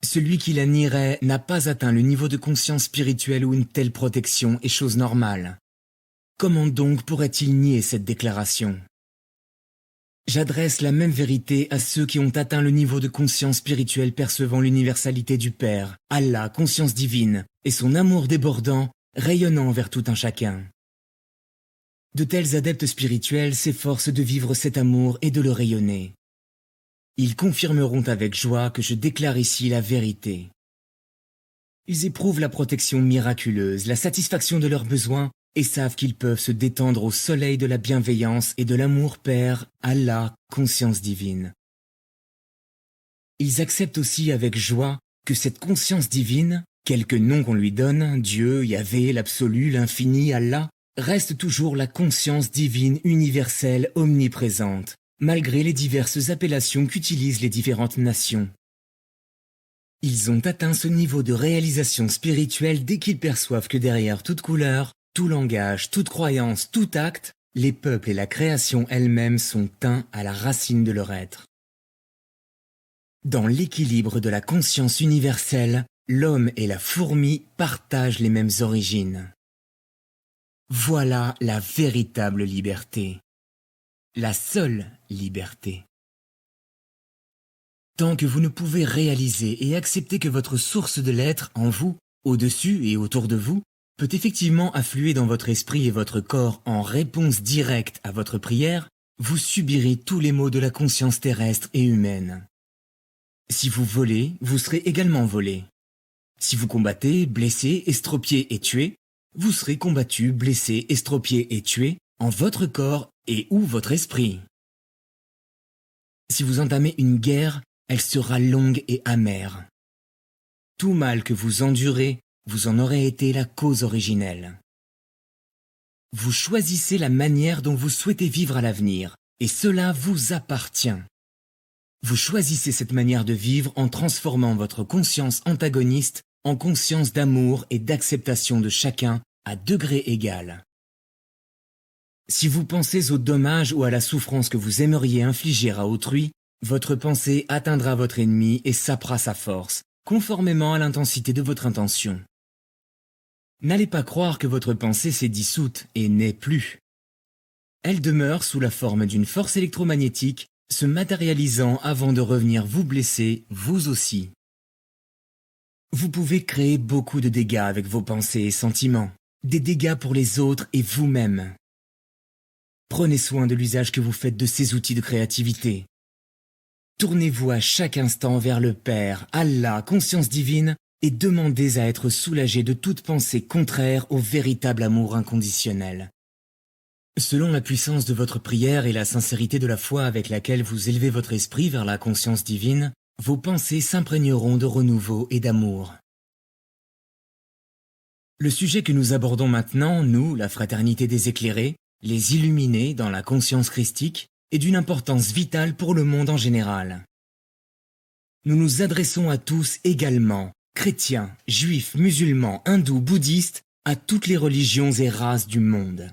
Celui qui la nierait n'a pas atteint le niveau de conscience spirituelle où une telle protection est chose normale. Comment donc pourrait-il nier cette déclaration? J'adresse la même vérité à ceux qui ont atteint le niveau de conscience spirituelle percevant l'universalité du Père, Allah, conscience divine, et son amour débordant, rayonnant vers tout un chacun. De tels adeptes spirituels s'efforcent de vivre cet amour et de le rayonner. Ils confirmeront avec joie que je déclare ici la vérité. Ils éprouvent la protection miraculeuse, la satisfaction de leurs besoins et savent qu'ils peuvent se détendre au soleil de la bienveillance et de l'amour Père, Allah, conscience divine. Ils acceptent aussi avec joie que cette conscience divine, quelque nom qu'on lui donne, Dieu, Yahvé, l'absolu, l'infini, Allah, reste toujours la conscience divine universelle omniprésente, malgré les diverses appellations qu'utilisent les différentes nations. Ils ont atteint ce niveau de réalisation spirituelle dès qu'ils perçoivent que derrière toute couleur, tout langage, toute croyance, tout acte, les peuples et la création elle-même sont teints à la racine de leur être. Dans l'équilibre de la conscience universelle, l'homme et la fourmi partagent les mêmes origines. Voilà la véritable liberté. La seule liberté. Tant que vous ne pouvez réaliser et accepter que votre source de l'être en vous, au-dessus et autour de vous, peut effectivement affluer dans votre esprit et votre corps en réponse directe à votre prière, vous subirez tous les maux de la conscience terrestre et humaine. Si vous volez, vous serez également volé. Si vous combattez, blessez, estropiez et tuez, vous serez combattu, blessé, estropié et tué en votre corps et ou votre esprit. Si vous entamez une guerre, elle sera longue et amère. Tout mal que vous endurez, vous en aurez été la cause originelle. Vous choisissez la manière dont vous souhaitez vivre à l'avenir, et cela vous appartient. Vous choisissez cette manière de vivre en transformant votre conscience antagoniste en conscience d'amour et d'acceptation de chacun à degré égal. Si vous pensez au dommage ou à la souffrance que vous aimeriez infliger à autrui, votre pensée atteindra votre ennemi et sapera sa force, conformément à l'intensité de votre intention. N'allez pas croire que votre pensée s'est dissoute et n'est plus. Elle demeure sous la forme d'une force électromagnétique, se matérialisant avant de revenir vous blesser, vous aussi. Vous pouvez créer beaucoup de dégâts avec vos pensées et sentiments, des dégâts pour les autres et vous-même. Prenez soin de l'usage que vous faites de ces outils de créativité. Tournez-vous à chaque instant vers le Père, Allah, conscience divine, et demandez à être soulagé de toute pensée contraire au véritable amour inconditionnel. Selon la puissance de votre prière et la sincérité de la foi avec laquelle vous élevez votre esprit vers la conscience divine, vos pensées s'imprégneront de renouveau et d'amour. Le sujet que nous abordons maintenant, nous, la fraternité des éclairés, les illuminés dans la conscience christique, est d'une importance vitale pour le monde en général. Nous nous adressons à tous également, chrétiens, juifs, musulmans, hindous, bouddhistes, à toutes les religions et races du monde.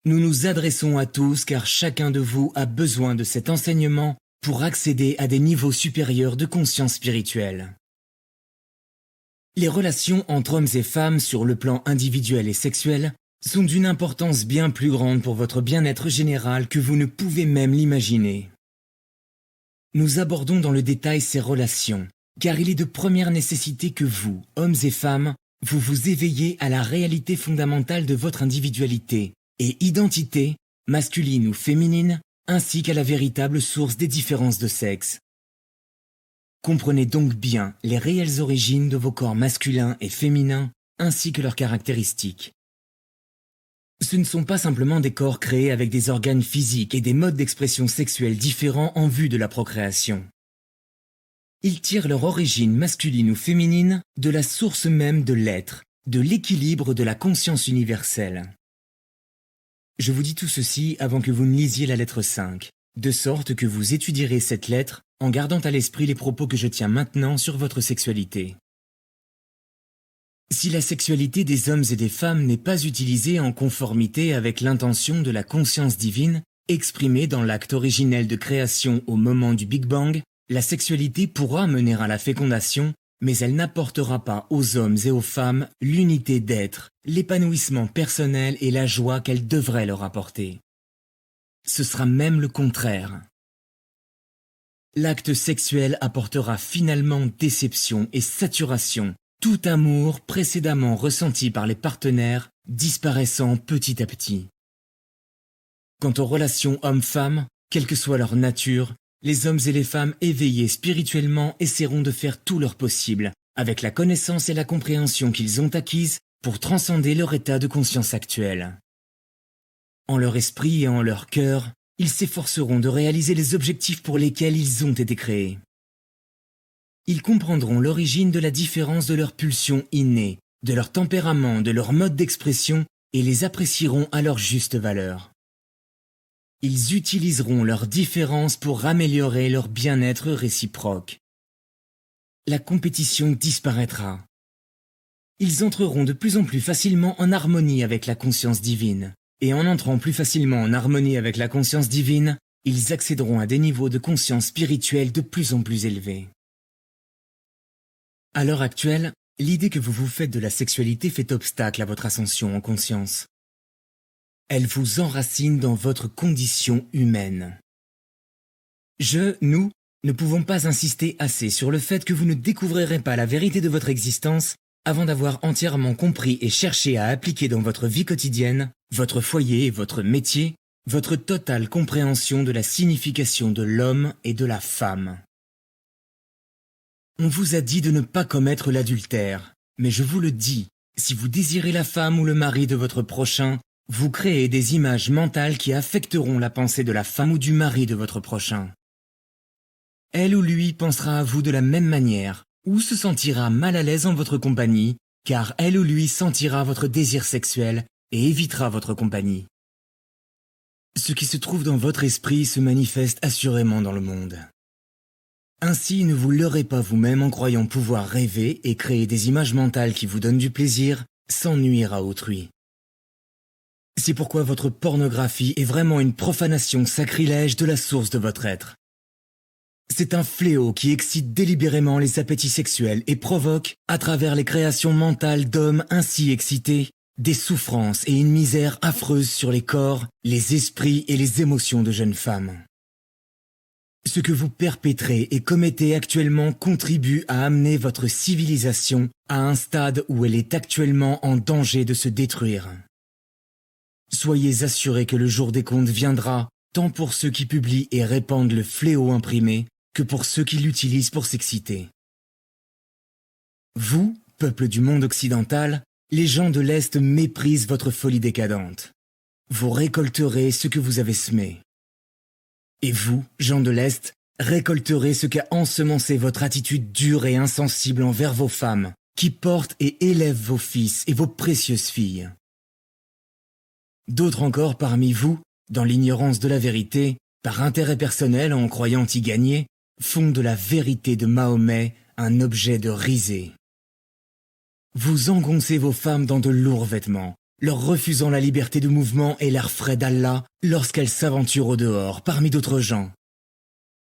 Nous nous adressons à tous car chacun de vous a besoin de cet enseignement pour accéder à des niveaux supérieurs de conscience spirituelle. Les relations entre hommes et femmes sur le plan individuel et sexuel sont d'une importance bien plus grande pour votre bien-être général que vous ne pouvez même l'imaginer. Nous abordons dans le détail ces relations, car il est de première nécessité que vous, hommes et femmes, vous vous éveillez à la réalité fondamentale de votre individualité et identité, masculine ou féminine, ainsi qu'à la véritable source des différences de sexe. Comprenez donc bien les réelles origines de vos corps masculins et féminins, ainsi que leurs caractéristiques. Ce ne sont pas simplement des corps créés avec des organes physiques et des modes d'expression sexuelle différents en vue de la procréation. Ils tirent leur origine masculine ou féminine de la source même de l'être, de l'équilibre de la conscience universelle. Je vous dis tout ceci avant que vous ne lisiez la lettre 5, de sorte que vous étudierez cette lettre en gardant à l'esprit les propos que je tiens maintenant sur votre sexualité. Si la sexualité des hommes et des femmes n'est pas utilisée en conformité avec l'intention de la conscience divine, exprimée dans l'acte originel de création au moment du Big Bang, la sexualité pourra mener à la fécondation, mais elle n'apportera pas aux hommes et aux femmes l'unité d'être, l'épanouissement personnel et la joie qu'elle devrait leur apporter. Ce sera même le contraire. L'acte sexuel apportera finalement déception et saturation, tout amour précédemment ressenti par les partenaires disparaissant petit à petit. Quant aux relations hommes-femmes, quelle que soit leur nature, les hommes et les femmes éveillés spirituellement essaieront de faire tout leur possible, avec la connaissance et la compréhension qu'ils ont acquises pour transcender leur état de conscience actuel. En leur esprit et en leur cœur, ils s'efforceront de réaliser les objectifs pour lesquels ils ont été créés. Ils comprendront l'origine de la différence de leurs pulsions innées, de leur tempérament, de leur mode d'expression et les apprécieront à leur juste valeur. Ils utiliseront leurs différences pour améliorer leur bien-être réciproque. La compétition disparaîtra. Ils entreront de plus en plus facilement en harmonie avec la conscience divine. Et en entrant plus facilement en harmonie avec la conscience divine, ils accéderont à des niveaux de conscience spirituelle de plus en plus élevés. À l'heure actuelle, l'idée que vous vous faites de la sexualité fait obstacle à votre ascension en conscience. Elle vous enracine dans votre condition humaine. Nous, ne pouvons pas insister assez sur le fait que vous ne découvrirez pas la vérité de votre existence avant d'avoir entièrement compris et cherché à appliquer dans votre vie quotidienne, votre foyer et votre métier, votre totale compréhension de la signification de l'homme et de la femme. On vous a dit de ne pas commettre l'adultère, mais je vous le dis, si vous désirez la femme ou le mari de votre prochain, vous créez des images mentales qui affecteront la pensée de la femme ou du mari de votre prochain. Elle ou lui pensera à vous de la même manière, ou se sentira mal à l'aise en votre compagnie, car elle ou lui sentira votre désir sexuel et évitera votre compagnie. Ce qui se trouve dans votre esprit se manifeste assurément dans le monde. Ainsi, ne vous leurrez pas vous-même en croyant pouvoir rêver et créer des images mentales qui vous donnent du plaisir sans nuire à autrui. C'est pourquoi votre pornographie est vraiment une profanation sacrilège de la source de votre être. C'est un fléau qui excite délibérément les appétits sexuels et provoque, à travers les créations mentales d'hommes ainsi excités, des souffrances et une misère affreuse sur les corps, les esprits et les émotions de jeunes femmes. Ce que vous perpétrez et commettez actuellement contribue à amener votre civilisation à un stade où elle est actuellement en danger de se détruire. Soyez assurés que le jour des comptes viendra, tant pour ceux qui publient et répandent le fléau imprimé, que pour ceux qui l'utilisent pour s'exciter. Vous, peuple du monde occidental, les gens de l'Est méprisent votre folie décadente. Vous récolterez ce que vous avez semé. Et vous, gens de l'Est, récolterez ce qu'a ensemencé votre attitude dure et insensible envers vos femmes, qui portent et élèvent vos fils et vos précieuses filles. D'autres encore parmi vous, dans l'ignorance de la vérité, par intérêt personnel en croyant y gagner, font de la vérité de Mahomet un objet de risée. Vous engoncez vos femmes dans de lourds vêtements, leur refusant la liberté de mouvement et l'air frais d'Allah lorsqu'elles s'aventurent au dehors parmi d'autres gens.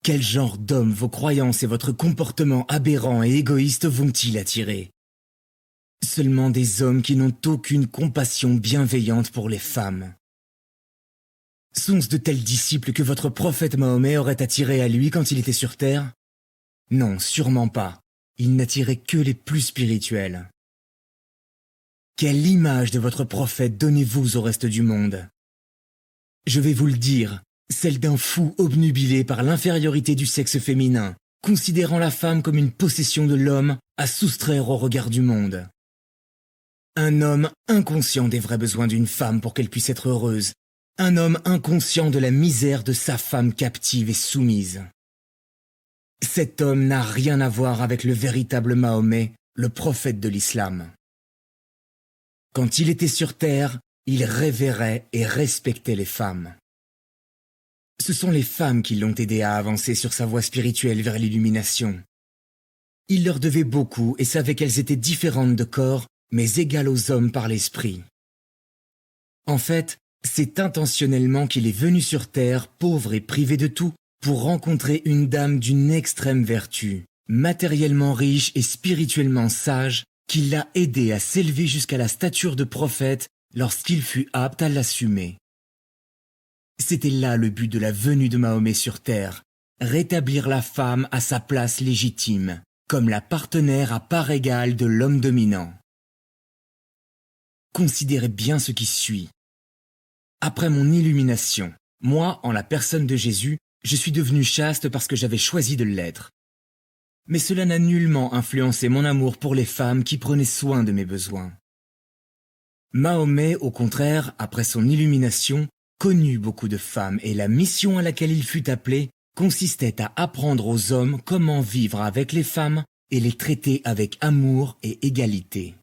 Quel genre d'homme vos croyances et votre comportement aberrant et égoïste vont-ils attirer? Seulement des hommes qui n'ont aucune compassion bienveillante pour les femmes. Sont-ce de tels disciples que votre prophète Mahomet aurait attirés à lui quand il était sur terre? Non, sûrement pas. Il n'attirait que les plus spirituels. Quelle image de votre prophète donnez-vous au reste du monde? Je vais vous le dire, celle d'un fou obnubilé par l'infériorité du sexe féminin, considérant la femme comme une possession de l'homme à soustraire au regard du monde. Un homme inconscient des vrais besoins d'une femme pour qu'elle puisse être heureuse. Un homme inconscient de la misère de sa femme captive et soumise. Cet homme n'a rien à voir avec le véritable Mahomet, le prophète de l'islam. Quand il était sur terre, il révérait et respectait les femmes. Ce sont les femmes qui l'ont aidé à avancer sur sa voie spirituelle vers l'illumination. Il leur devait beaucoup et savait qu'elles étaient différentes de corps, mais égales aux hommes par l'esprit. En fait, c'est intentionnellement qu'il est venu sur terre, pauvre et privé de tout, pour rencontrer une dame d'une extrême vertu, matériellement riche et spirituellement sage, qui l'a aidé à s'élever jusqu'à la stature de prophète lorsqu'il fut apte à l'assumer. C'était là le but de la venue de Mahomet sur terre, rétablir la femme à sa place légitime, comme la partenaire à part égale de l'homme dominant. Considérez bien ce qui suit. Après mon illumination, moi, en la personne de Jésus, je suis devenu chaste parce que j'avais choisi de l'être. Mais cela n'a nullement influencé mon amour pour les femmes qui prenaient soin de mes besoins. Mahomet, au contraire, après son illumination, connut beaucoup de femmes et la mission à laquelle il fut appelé consistait à apprendre aux hommes comment vivre avec les femmes et les traiter avec amour et égalité.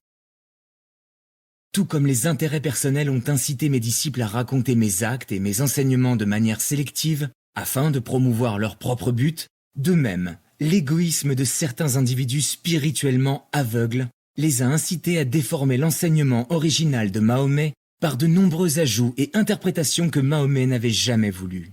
Tout comme les intérêts personnels ont incité mes disciples à raconter mes actes et mes enseignements de manière sélective afin de promouvoir leur propre but, de même, l'égoïsme de certains individus spirituellement aveugles les a incités à déformer l'enseignement original de Mahomet par de nombreux ajouts et interprétations que Mahomet n'avait jamais voulu.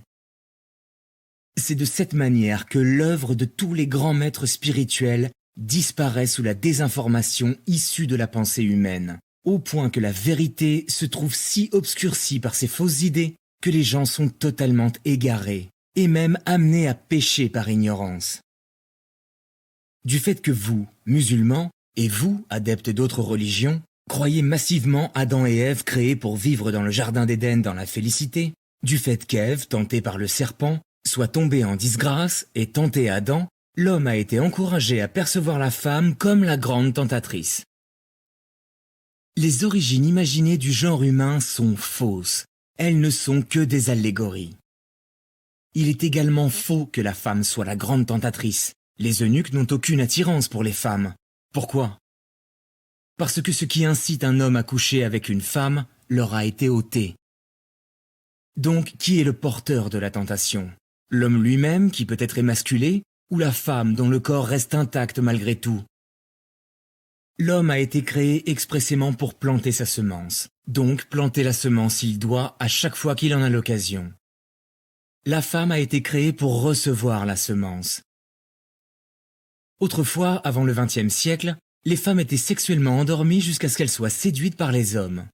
C'est de cette manière que l'œuvre de tous les grands maîtres spirituels disparaît sous la désinformation issue de la pensée humaine, au point que la vérité se trouve si obscurcie par ces fausses idées que les gens sont totalement égarés et même amenés à pécher par ignorance. Du fait que vous, musulmans, et vous, adeptes d'autres religions, croyez massivement Adam et Ève créés pour vivre dans le jardin d'Éden dans la félicité, du fait qu'Ève, tentée par le serpent, soit tombée en disgrâce et tentée Adam, l'homme a été encouragé à percevoir la femme comme la grande tentatrice. Les origines imaginées du genre humain sont fausses, elles ne sont que des allégories. Il est également faux que la femme soit la grande tentatrice. Les eunuques n'ont aucune attirance pour les femmes. Pourquoi? Parce que ce qui incite un homme à coucher avec une femme leur a été ôté. Donc, qui est le porteur de la tentation? L'homme lui-même qui peut être émasculé, ou la femme dont le corps reste intact malgré tout? L'homme a été créé expressément pour planter sa semence, donc planter la semence il doit à chaque fois qu'il en a l'occasion. La femme a été créée pour recevoir la semence, Autrefois, avant le XXe siècle, les femmes étaient sexuellement endormies jusqu'à ce qu'elles soient séduites par les hommes.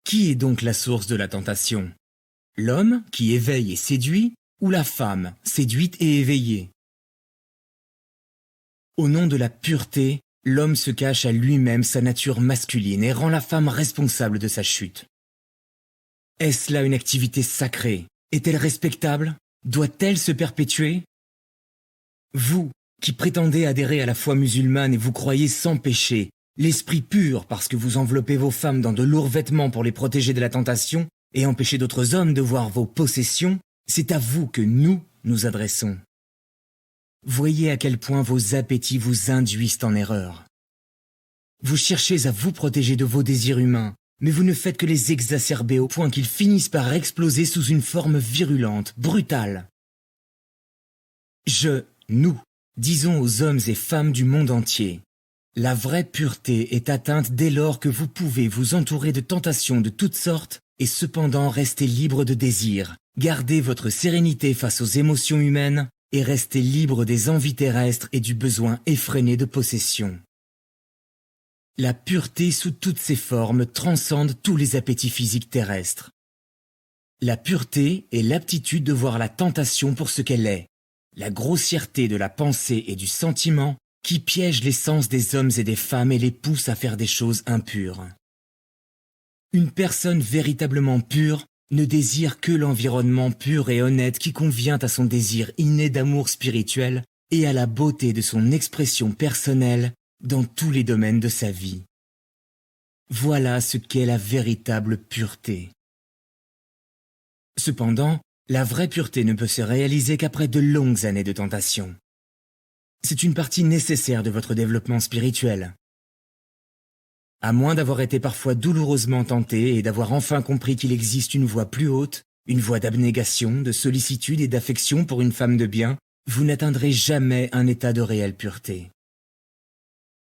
Qui est donc la source de la tentation? L'homme, qui éveille et séduit, ou la femme, séduite et éveillée? Au nom de la pureté, l'homme se cache à lui-même sa nature masculine et rend la femme responsable de sa chute. Est-ce là une activité sacrée? Est-elle respectable? Doit-elle se perpétuer? Vous, qui prétendez adhérer à la foi musulmane et vous croyez sans péché, l'esprit pur parce que vous enveloppez vos femmes dans de lourds vêtements pour les protéger de la tentation et empêcher d'autres hommes de voir vos possessions, c'est à vous que nous adressons. Voyez à quel point vos appétits vous induisent en erreur. Vous cherchez à vous protéger de vos désirs humains, mais vous ne faites que les exacerber au point qu'ils finissent par exploser sous une forme virulente, brutale. Nous, disons aux hommes et femmes du monde entier, la vraie pureté est atteinte dès lors que vous pouvez vous entourer de tentations de toutes sortes et cependant rester libre de désirs, garder votre sérénité face aux émotions humaines et rester libre des envies terrestres et du besoin effréné de possession. La pureté sous toutes ses formes transcende tous les appétits physiques terrestres. La pureté est l'aptitude de voir la tentation pour ce qu'elle est, la grossièreté de la pensée et du sentiment qui piège les sens des hommes et des femmes et les pousse à faire des choses impures. Une personne véritablement pure ne désire que l'environnement pur et honnête qui convient à son désir inné d'amour spirituel et à la beauté de son expression personnelle dans tous les domaines de sa vie. Voilà ce qu'est la véritable pureté. Cependant, la vraie pureté ne peut se réaliser qu'après de longues années de tentation. C'est une partie nécessaire de votre développement spirituel. À moins d'avoir été parfois douloureusement tenté et d'avoir enfin compris qu'il existe une voie plus haute, une voie d'abnégation, de sollicitude et d'affection pour une femme de bien, vous n'atteindrez jamais un état de réelle pureté.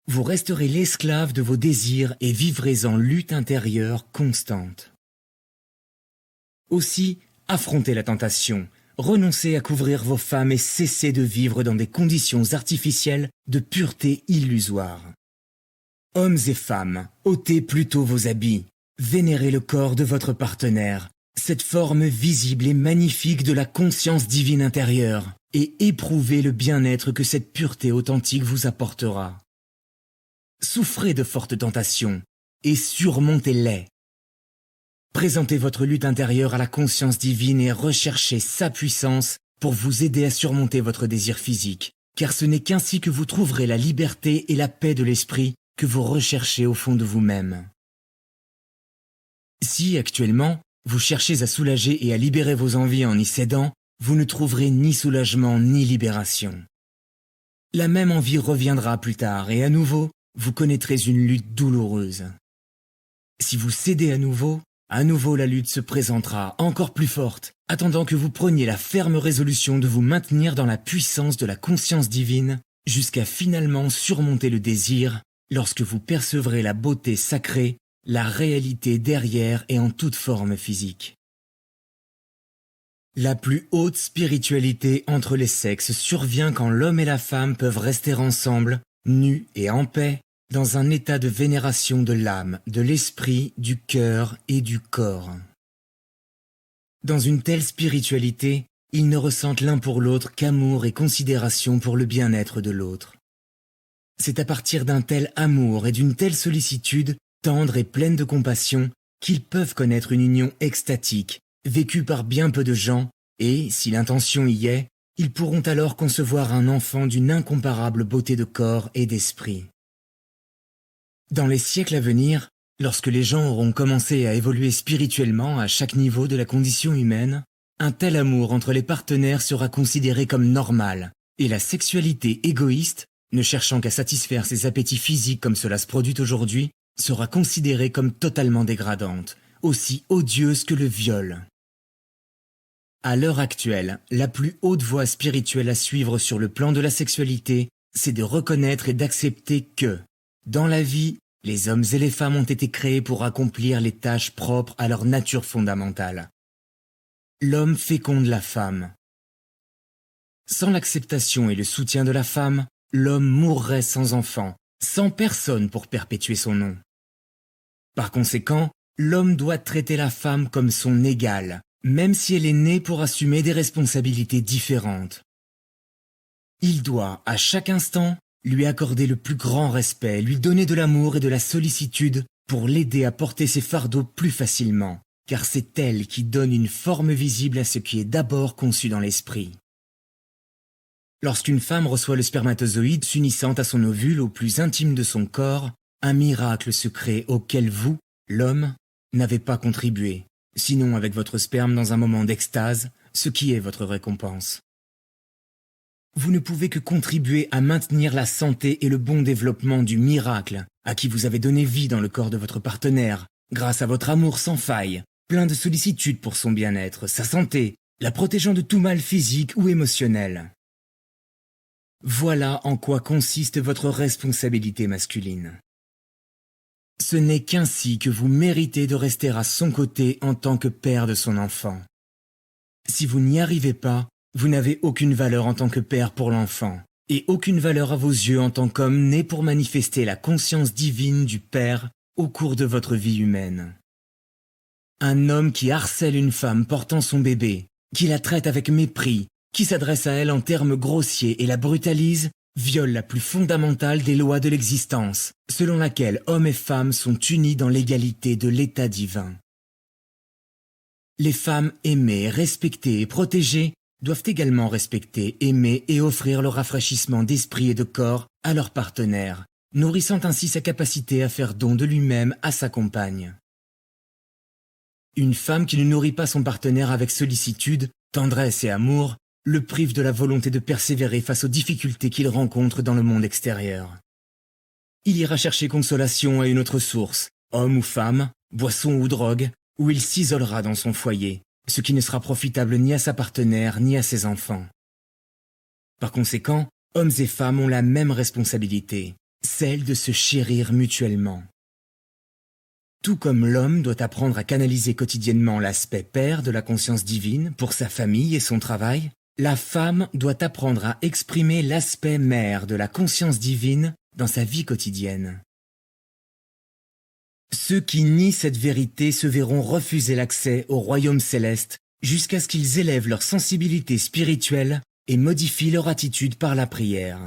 Vous resterez l'esclave de vos désirs et vivrez en lutte intérieure constante. Aussi, affrontez la tentation, renoncez à couvrir vos femmes et cessez de vivre dans des conditions artificielles de pureté illusoire. Hommes et femmes, ôtez plutôt vos habits, vénérez le corps de votre partenaire, cette forme visible et magnifique de la conscience divine intérieure, et éprouvez le bien-être que cette pureté authentique vous apportera. Souffrez de fortes tentations, et surmontez-les. Présentez votre lutte intérieure à la conscience divine et recherchez sa puissance pour vous aider à surmonter votre désir physique, car ce n'est qu'ainsi que vous trouverez la liberté et la paix de l'esprit que vous recherchez au fond de vous-même. Si, actuellement, vous cherchez à soulager et à libérer vos envies en y cédant, vous ne trouverez ni soulagement ni libération. La même envie reviendra plus tard et à nouveau, vous connaîtrez une lutte douloureuse. Si vous cédez à nouveau la lutte se présentera encore plus forte, attendant que vous preniez la ferme résolution de vous maintenir dans la puissance de la conscience divine, jusqu'à finalement surmonter le désir, lorsque vous percevrez la beauté sacrée, la réalité derrière et en toute forme physique. La plus haute spiritualité entre les sexes survient quand l'homme et la femme peuvent rester ensemble, nus et en paix, dans un état de vénération de l'âme, de l'esprit, du cœur et du corps. Dans une telle spiritualité, ils ne ressentent l'un pour l'autre qu'amour et considération pour le bien-être de l'autre. C'est à partir d'un tel amour et d'une telle sollicitude, tendre et pleine de compassion, qu'ils peuvent connaître une union extatique, vécue par bien peu de gens, et, si l'intention y est, ils pourront alors concevoir un enfant d'une incomparable beauté de corps et d'esprit. Dans les siècles à venir, lorsque les gens auront commencé à évoluer spirituellement à chaque niveau de la condition humaine, un tel amour entre les partenaires sera considéré comme normal, et la sexualité égoïste, ne cherchant qu'à satisfaire ses appétits physiques comme cela se produit aujourd'hui, sera considérée comme totalement dégradante, aussi odieuse que le viol. À l'heure actuelle, la plus haute voie spirituelle à suivre sur le plan de la sexualité, c'est de reconnaître et d'accepter que, dans la vie, les hommes et les femmes ont été créés pour accomplir les tâches propres à leur nature fondamentale. L'homme féconde la femme. Sans l'acceptation et le soutien de la femme, l'homme mourrait sans enfant, sans personne pour perpétuer son nom. Par conséquent, l'homme doit traiter la femme comme son égale, même si elle est née pour assumer des responsabilités différentes. Il doit, à chaque instant, lui accorder le plus grand respect, lui donner de l'amour et de la sollicitude pour l'aider à porter ses fardeaux plus facilement, car c'est elle qui donne une forme visible à ce qui est d'abord conçu dans l'esprit. Lorsqu'une femme reçoit le spermatozoïde s'unissant à son ovule au plus intime de son corps, un miracle se crée auquel vous, l'homme, n'avez pas contribué, sinon avec votre sperme dans un moment d'extase, ce qui est votre récompense. Vous ne pouvez que contribuer à maintenir la santé et le bon développement du miracle à qui vous avez donné vie dans le corps de votre partenaire, grâce à votre amour sans faille, plein de sollicitude pour son bien-être, sa santé, la protégeant de tout mal physique ou émotionnel. Voilà en quoi consiste votre responsabilité masculine. Ce n'est qu'ainsi que vous méritez de rester à son côté en tant que père de son enfant. Si vous n'y arrivez pas, vous n'avez aucune valeur en tant que père pour l'enfant, et aucune valeur à vos yeux en tant qu'homme né pour manifester la conscience divine du Père au cours de votre vie humaine. Un homme qui harcèle une femme portant son bébé, qui la traite avec mépris, qui s'adresse à elle en termes grossiers et la brutalise, viole la plus fondamentale des lois de l'existence, selon laquelle hommes et femmes sont unis dans l'égalité de l'état divin. Les femmes aimées, respectées et protégées doivent également respecter, aimer et offrir le rafraîchissement d'esprit et de corps à leur partenaire, nourrissant ainsi sa capacité à faire don de lui-même à sa compagne. Une femme qui ne nourrit pas son partenaire avec sollicitude, tendresse et amour, le prive de la volonté de persévérer face aux difficultés qu'il rencontre dans le monde extérieur. Il ira chercher consolation à une autre source, homme ou femme, boisson ou drogue, où il s'isolera dans son foyer, ce qui ne sera profitable ni à sa partenaire ni à ses enfants. Par conséquent, hommes et femmes ont la même responsabilité, celle de se chérir mutuellement. Tout comme l'homme doit apprendre à canaliser quotidiennement l'aspect père de la conscience divine pour sa famille et son travail, la femme doit apprendre à exprimer l'aspect mère de la conscience divine dans sa vie quotidienne. Ceux qui nient cette vérité se verront refuser l'accès au royaume céleste jusqu'à ce qu'ils élèvent leur sensibilité spirituelle et modifient leur attitude par la prière.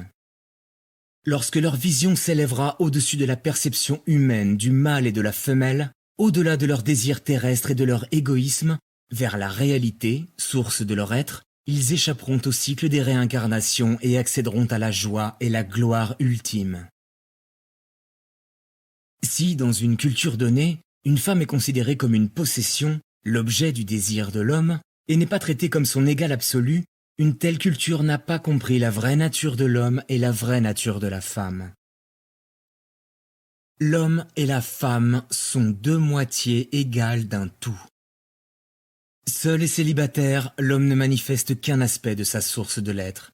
Lorsque leur vision s'élèvera au-dessus de la perception humaine du mâle et de la femelle, au-delà de leurs désirs terrestres et de leur égoïsme, vers la réalité, source de leur être, ils échapperont au cycle des réincarnations et accéderont à la joie et la gloire ultime. Si, dans une culture donnée, une femme est considérée comme une possession, l'objet du désir de l'homme, et n'est pas traitée comme son égal absolu, une telle culture n'a pas compris la vraie nature de l'homme et la vraie nature de la femme. L'homme et la femme sont deux moitiés égales d'un tout. Seul et célibataire, l'homme ne manifeste qu'un aspect de sa source de l'être.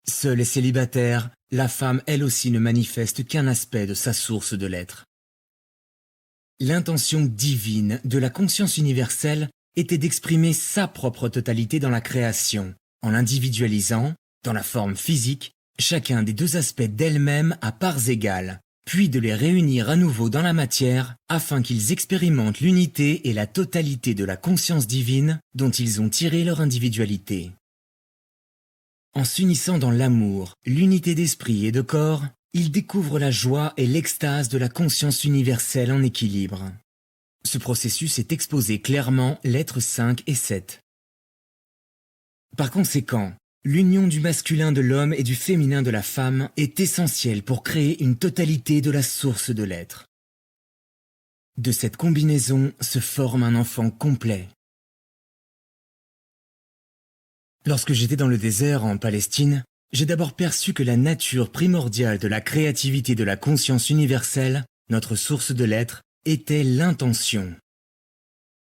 Seul et célibataire, la femme elle aussi ne manifeste qu'un aspect de sa source de l'être. L'intention divine de la conscience universelle était d'exprimer sa propre totalité dans la création, en individualisant, dans la forme physique, chacun des deux aspects d'elle-même à parts égales, puis de les réunir à nouveau dans la matière afin qu'ils expérimentent l'unité et la totalité de la conscience divine dont ils ont tiré leur individualité. En s'unissant dans l'amour, l'unité d'esprit et de corps, ils découvrent la joie et l'extase de la conscience universelle en équilibre. Ce processus est exposé clairement lettres 5 et 7. Par conséquent, l'union du masculin de l'homme et du féminin de la femme est essentielle pour créer une totalité de la source de l'être. De cette combinaison se forme un enfant complet. Lorsque j'étais dans le désert en Palestine, j'ai d'abord perçu que la nature primordiale de la créativité de la conscience universelle, notre source de l'être, était l'intention.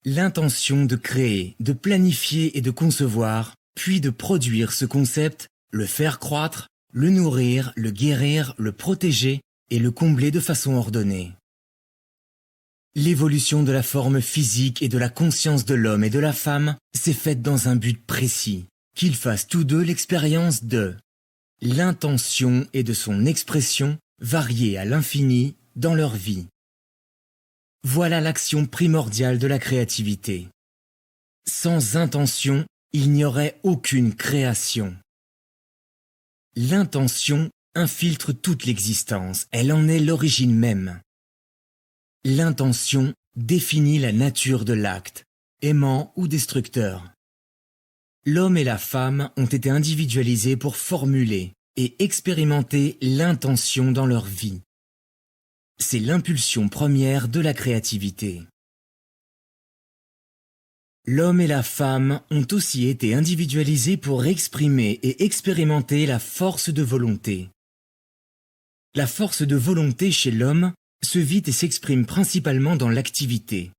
L'intention de créer, de planifier et de concevoir, puis de produire ce concept, le faire croître, le nourrir, le guérir, le protéger et le combler de façon ordonnée. L'évolution de la forme physique et de la conscience de l'homme et de la femme s'est faite dans un but précis, qu'ils fassent tous deux l'expérience de l'intention et de son expression variées à l'infini dans leur vie. Voilà l'action primordiale de la créativité. Sans intention, il n'y aurait aucune création. L'intention infiltre toute l'existence, elle en est l'origine même. L'intention définit la nature de l'acte, aimant ou destructeur. L'homme et la femme ont été individualisés pour formuler et expérimenter l'intention dans leur vie. C'est l'impulsion première de la créativité. L'homme et la femme ont aussi été individualisés pour exprimer et expérimenter la force de volonté. La force de volonté chez l'homme se vit et s'exprime principalement dans l'activité.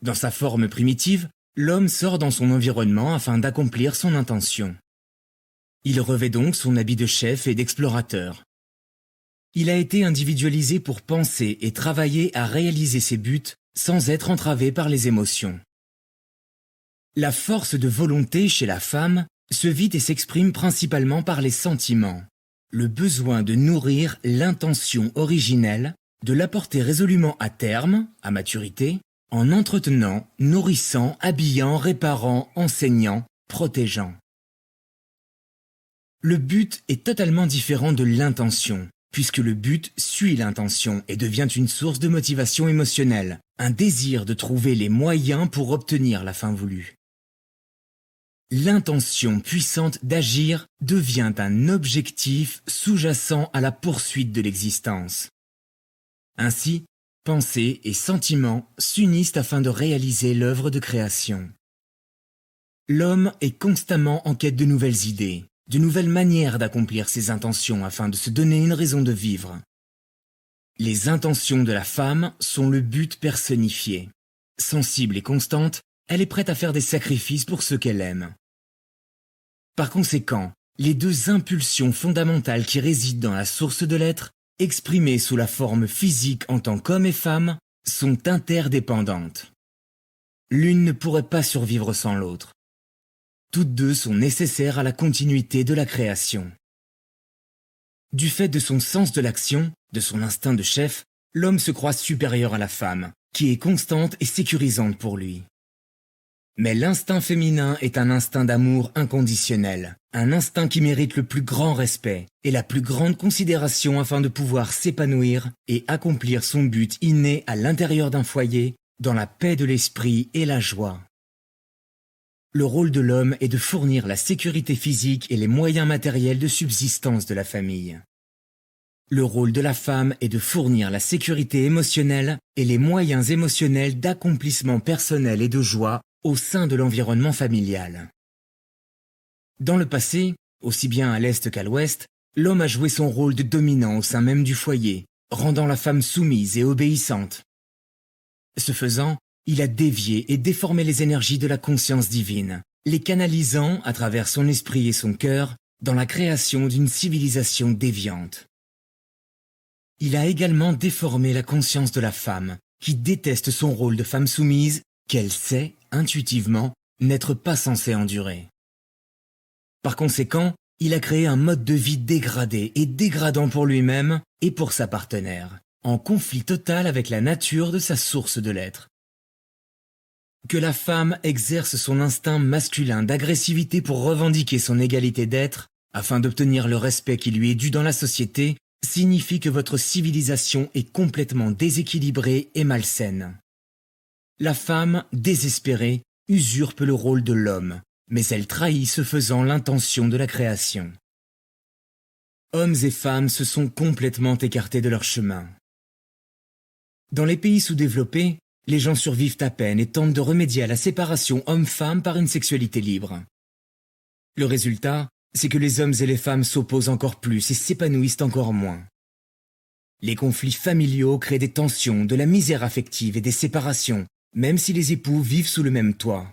Dans sa forme primitive, l'homme sort dans son environnement afin d'accomplir son intention. Il revêt donc son habit de chef et d'explorateur. Il a été individualisé pour penser et travailler à réaliser ses buts sans être entravé par les émotions. La force de volonté chez la femme se vit et s'exprime principalement par les sentiments, le besoin de nourrir l'intention originelle, de la porter résolument à terme, à maturité, en entretenant, nourrissant, habillant, réparant, enseignant, protégeant. Le but est totalement différent de l'intention, puisque le but suit l'intention et devient une source de motivation émotionnelle, un désir de trouver les moyens pour obtenir la fin voulue. L'intention puissante d'agir devient un objectif sous-jacent à la poursuite de l'existence. Ainsi, pensée et sentiment s'unissent afin de réaliser l'œuvre de création. L'homme est constamment en quête de nouvelles idées, de nouvelles manières d'accomplir ses intentions afin de se donner une raison de vivre. Les intentions de la femme sont le but personnifié. Sensible et constante, elle est prête à faire des sacrifices pour ceux qu'elle aime. Par conséquent, les deux impulsions fondamentales qui résident dans la source de l'être, exprimées sous la forme physique en tant qu'homme et femme, sont interdépendantes. L'une ne pourrait pas survivre sans l'autre. Toutes deux sont nécessaires à la continuité de la création. Du fait de son sens de l'action, de son instinct de chef, l'homme se croit supérieur à la femme, qui est constante et sécurisante pour lui. Mais l'instinct féminin est un instinct d'amour inconditionnel, un instinct qui mérite le plus grand respect et la plus grande considération afin de pouvoir s'épanouir et accomplir son but inné à l'intérieur d'un foyer, dans la paix de l'esprit et la joie. Le rôle de l'homme est de fournir la sécurité physique et les moyens matériels de subsistance de la famille. Le rôle de la femme est de fournir la sécurité émotionnelle et les moyens émotionnels d'accomplissement personnel et de joie au sein de l'environnement familial. Dans le passé, aussi bien à l'est qu'à l'ouest, l'homme a joué son rôle de dominant au sein même du foyer, rendant la femme soumise et obéissante. Ce faisant, il a dévié et déformé les énergies de la conscience divine, les canalisant à travers son esprit et son cœur dans la création d'une civilisation déviante. Il a également déformé la conscience de la femme, qui déteste son rôle de femme soumise, qu'elle sait, intuitivement, n'être pas censée endurer. Par conséquent, il a créé un mode de vie dégradé et dégradant pour lui-même et pour sa partenaire, en conflit total avec la nature de sa source de l'être. Que la femme exerce son instinct masculin d'agressivité pour revendiquer son égalité d'être, afin d'obtenir le respect qui lui est dû dans la société, signifie que votre civilisation est complètement déséquilibrée et malsaine. La femme, désespérée, usurpe le rôle de l'homme, mais elle trahit ce faisant l'intention de la création. Hommes et femmes se sont complètement écartés de leur chemin. Dans les pays sous-développés, les gens survivent à peine et tentent de remédier à la séparation homme-femme par une sexualité libre. Le résultat, c'est que les hommes et les femmes s'opposent encore plus et s'épanouissent encore moins. Les conflits familiaux créent des tensions, de la misère affective et des séparations, même si les époux vivent sous le même toit.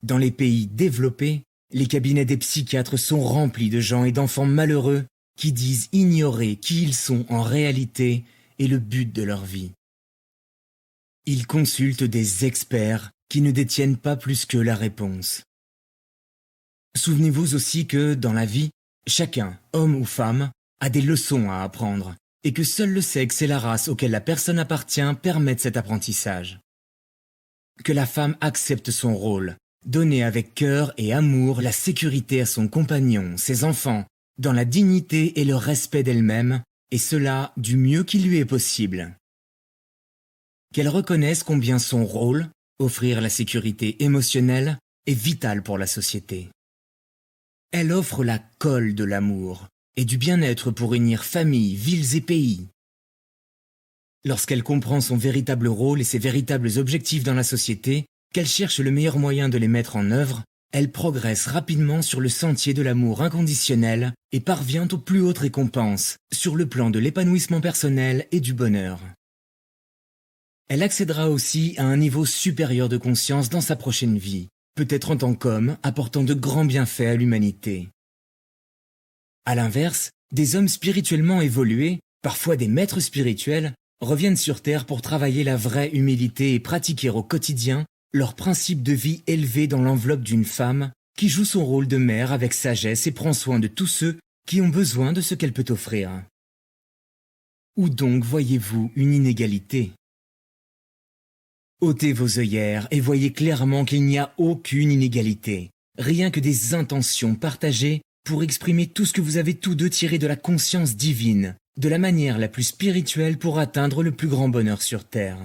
Dans les pays développés, les cabinets des psychiatres sont remplis de gens et d'enfants malheureux qui disent ignorer qui ils sont en réalité et le but de leur vie. Ils consultent des experts qui ne détiennent pas plus qu'eux la réponse. Souvenez-vous aussi que, dans la vie, Chacun, homme ou femme, a des leçons à apprendre, et que seul le sexe et la race auquel la personne appartient permettent cet apprentissage. Que la femme accepte son rôle, donner avec cœur et amour la sécurité à son compagnon, ses enfants, dans la dignité et le respect d'elle-même, et cela du mieux qui lui est possible. Qu'elle reconnaisse combien son rôle, offrir la sécurité émotionnelle, est vital pour la société. Elle offre la colle de l'amour et du bien-être pour unir familles, villes et pays. Lorsqu'elle comprend son véritable rôle et ses véritables objectifs dans la société, qu'elle cherche le meilleur moyen de les mettre en œuvre, elle progresse rapidement sur le sentier de l'amour inconditionnel et parvient aux plus hautes récompenses sur le plan de l'épanouissement personnel et du bonheur. Elle accédera aussi à un niveau supérieur de conscience dans sa prochaine vie, peut-être en tant qu'homme apportant de grands bienfaits à l'humanité. À l'inverse, des hommes spirituellement évolués, parfois des maîtres spirituels, reviennent sur Terre pour travailler la vraie humilité et pratiquer au quotidien leur principe de vie élevé dans l'enveloppe d'une femme qui joue son rôle de mère avec sagesse et prend soin de tous ceux qui ont besoin de ce qu'elle peut offrir. Où donc voyez-vous une inégalité ? Ôtez vos œillères et voyez clairement qu'il n'y a aucune inégalité, rien que des intentions partagées pour exprimer tout ce que vous avez tous deux tiré de la conscience divine, de la manière la plus spirituelle pour atteindre le plus grand bonheur sur Terre.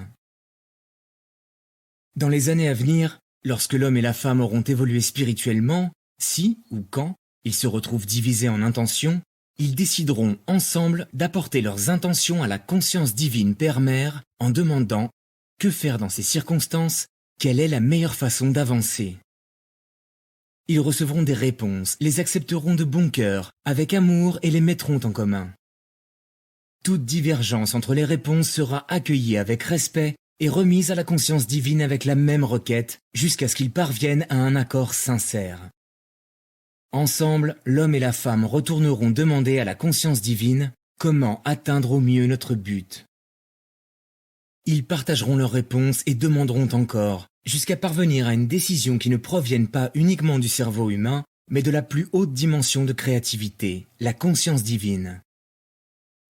Dans les années à venir, lorsque l'homme et la femme auront évolué spirituellement, si ou quand ils se retrouvent divisés en intentions, ils décideront ensemble d'apporter leurs intentions à la conscience divine Père-Mère en demandant que faire dans ces circonstances, quelle est la meilleure façon d'avancer. Ils recevront des réponses, les accepteront de bon cœur, avec amour et les mettront en commun. Toute divergence entre les réponses sera accueillie avec respect et remise à la conscience divine avec la même requête jusqu'à ce qu'ils parviennent à un accord sincère. Ensemble, l'homme et la femme retourneront demander à la conscience divine comment atteindre au mieux notre but. Ils partageront leurs réponses et demanderont encore, jusqu'à parvenir à une décision qui ne provienne pas uniquement du cerveau humain, mais de la plus haute dimension de créativité, la conscience divine.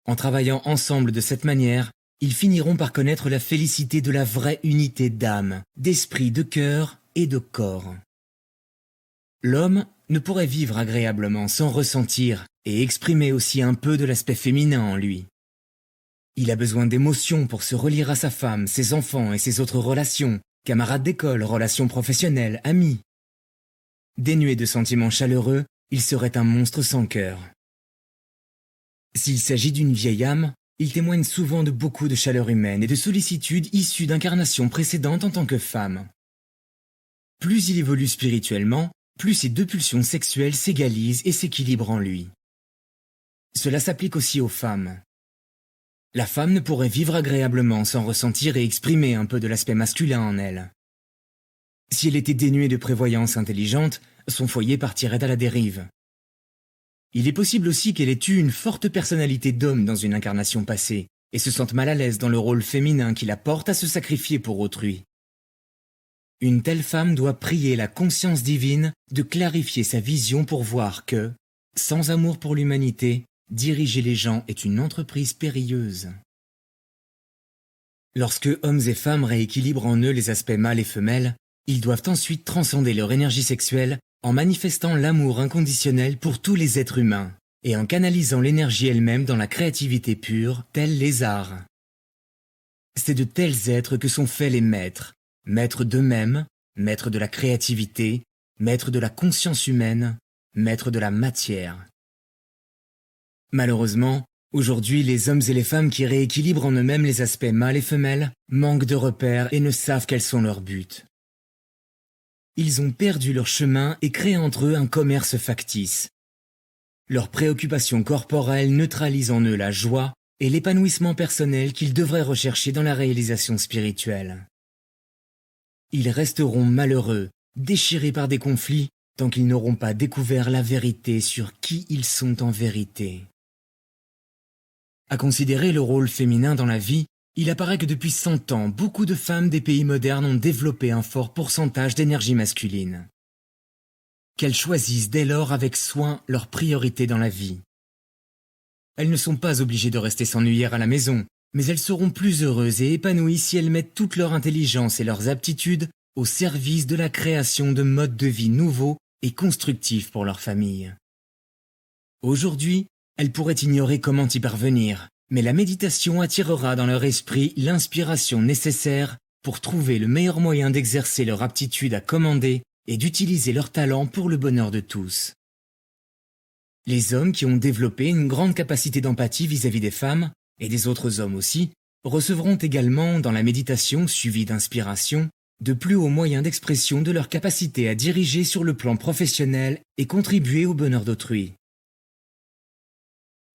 En travaillant ensemble de cette manière, ils finiront par connaître la félicité de la vraie unité d'âme, d'esprit, de cœur et de corps. L'homme ne pourrait vivre agréablement sans ressentir et exprimer aussi un peu de l'aspect féminin en lui. Il a besoin d'émotions pour se relier à sa femme, ses enfants et ses autres relations, camarades d'école, relations professionnelles, amis. Dénué de sentiments chaleureux, il serait un monstre sans cœur. S'il s'agit d'une vieille âme, il témoigne souvent de beaucoup de chaleur humaine et de sollicitude issue d'incarnations précédentes en tant que femme. Plus il évolue spirituellement, plus ses deux pulsions sexuelles s'égalisent et s'équilibrent en lui. Cela s'applique aussi aux femmes. La femme ne pourrait vivre agréablement sans ressentir et exprimer un peu de l'aspect masculin en elle. Si elle était dénuée de prévoyance intelligente, son foyer partirait à la dérive. Il est possible aussi qu'elle ait eu une forte personnalité d'homme dans une incarnation passée, et se sente mal à l'aise dans le rôle féminin qui la porte à se sacrifier pour autrui. Une telle femme doit prier la conscience divine de clarifier sa vision pour voir que, sans amour pour l'humanité, diriger les gens est une entreprise périlleuse. Lorsque hommes et femmes rééquilibrent en eux les aspects mâles et femelles, ils doivent ensuite transcender leur énergie sexuelle en manifestant l'amour inconditionnel pour tous les êtres humains et en canalisant l'énergie elle-même dans la créativité pure, tels les arts. C'est de tels êtres que sont faits les maîtres, maîtres d'eux-mêmes, maîtres de la créativité, maîtres de la conscience humaine, maîtres de la matière. Malheureusement, aujourd'hui, les hommes et les femmes qui rééquilibrent en eux-mêmes les aspects mâles et femelles manquent de repères et ne savent quels sont leurs buts. Ils ont perdu leur chemin et créent entre eux un commerce factice. Leurs préoccupations corporelles neutralisent en eux la joie et l'épanouissement personnel qu'ils devraient rechercher dans la réalisation spirituelle. Ils resteront malheureux, déchirés par des conflits, tant qu'ils n'auront pas découvert la vérité sur qui ils sont en vérité. À considérer le rôle féminin dans la vie, il apparaît que depuis 100 ans, beaucoup de femmes des pays modernes ont développé un fort pourcentage d'énergie masculine. qu'elles choisissent dès lors avec soin leurs priorités dans la vie. Elles ne sont pas obligées de rester s'ennuyer à la maison, mais elles seront plus heureuses et épanouies si elles mettent toute leur intelligence et leurs aptitudes au service de la création de modes de vie nouveaux et constructifs pour leur famille. Aujourd'hui, elles pourraient ignorer comment y parvenir, mais la méditation attirera dans leur esprit l'inspiration nécessaire pour trouver le meilleur moyen d'exercer leur aptitude à commander et d'utiliser leur talent pour le bonheur de tous. Les hommes qui ont développé une grande capacité d'empathie vis-à-vis des femmes, et des autres hommes aussi, recevront également, dans la méditation suivie d'inspiration, de plus hauts moyens d'expression de leur capacité à diriger sur le plan professionnel et contribuer au bonheur d'autrui.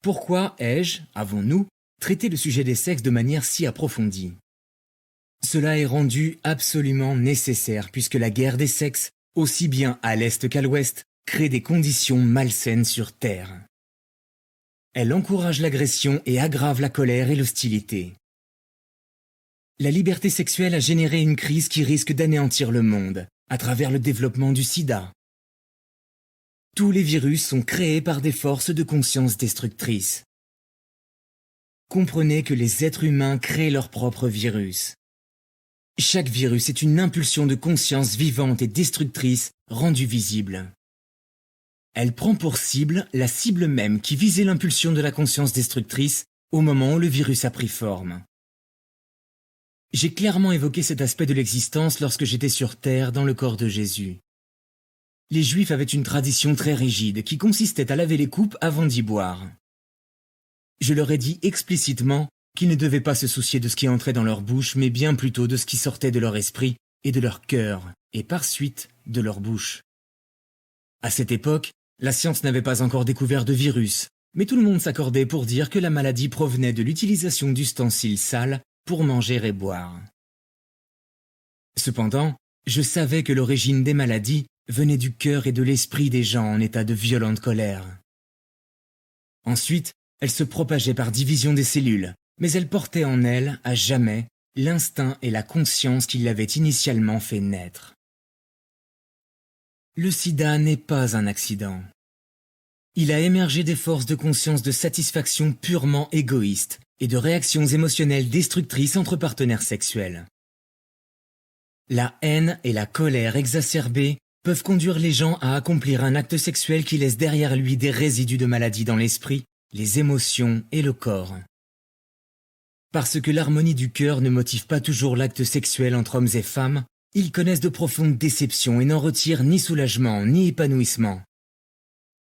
Pourquoi ai-je, avons-nous, traité le sujet des sexes de manière si approfondie ? Cela est rendu absolument nécessaire puisque la guerre des sexes, aussi bien à l'Est qu'à l'Ouest, crée des conditions malsaines sur Terre. Elle encourage l'agression et aggrave la colère et l'hostilité. La liberté sexuelle a généré une crise qui risque d'anéantir le monde, à travers le développement du sida. Tous les virus sont créés par des forces de conscience destructrices. Comprenez que les êtres humains créent leur propre virus. Chaque virus est une impulsion de conscience vivante et destructrice rendue visible. Elle prend pour cible la cible même qui visait l'impulsion de la conscience destructrice au moment où le virus a pris forme. J'ai clairement évoqué cet aspect de l'existence lorsque j'étais sur Terre dans le corps de Jésus. Les Juifs avaient une tradition très rigide qui consistait à laver les coupes avant d'y boire. Je leur ai dit explicitement qu'ils ne devaient pas se soucier de ce qui entrait dans leur bouche, mais bien plutôt de ce qui sortait de leur esprit et de leur cœur, et par suite de leur bouche. À cette époque, la science n'avait pas encore découvert de virus, mais tout le monde s'accordait pour dire que la maladie provenait de l'utilisation d'ustensiles sales pour manger et boire. Cependant, je savais que l'origine des maladies venait du cœur et de l'esprit des gens en état de violente colère. Ensuite, elle se propageait par division des cellules, mais elle portait en elle, à jamais, l'instinct et la conscience qui l'avaient initialement fait naître. Le sida n'est pas un accident. Il a émergé des forces de conscience de satisfaction purement égoïstes et de réactions émotionnelles destructrices entre partenaires sexuels. La haine et la colère exacerbées peuvent conduire les gens à accomplir un acte sexuel qui laisse derrière lui des résidus de maladie dans l'esprit, les émotions et le corps. Parce que l'harmonie du cœur ne motive pas toujours l'acte sexuel entre hommes et femmes, ils connaissent de profondes déceptions et n'en retirent ni soulagement ni épanouissement.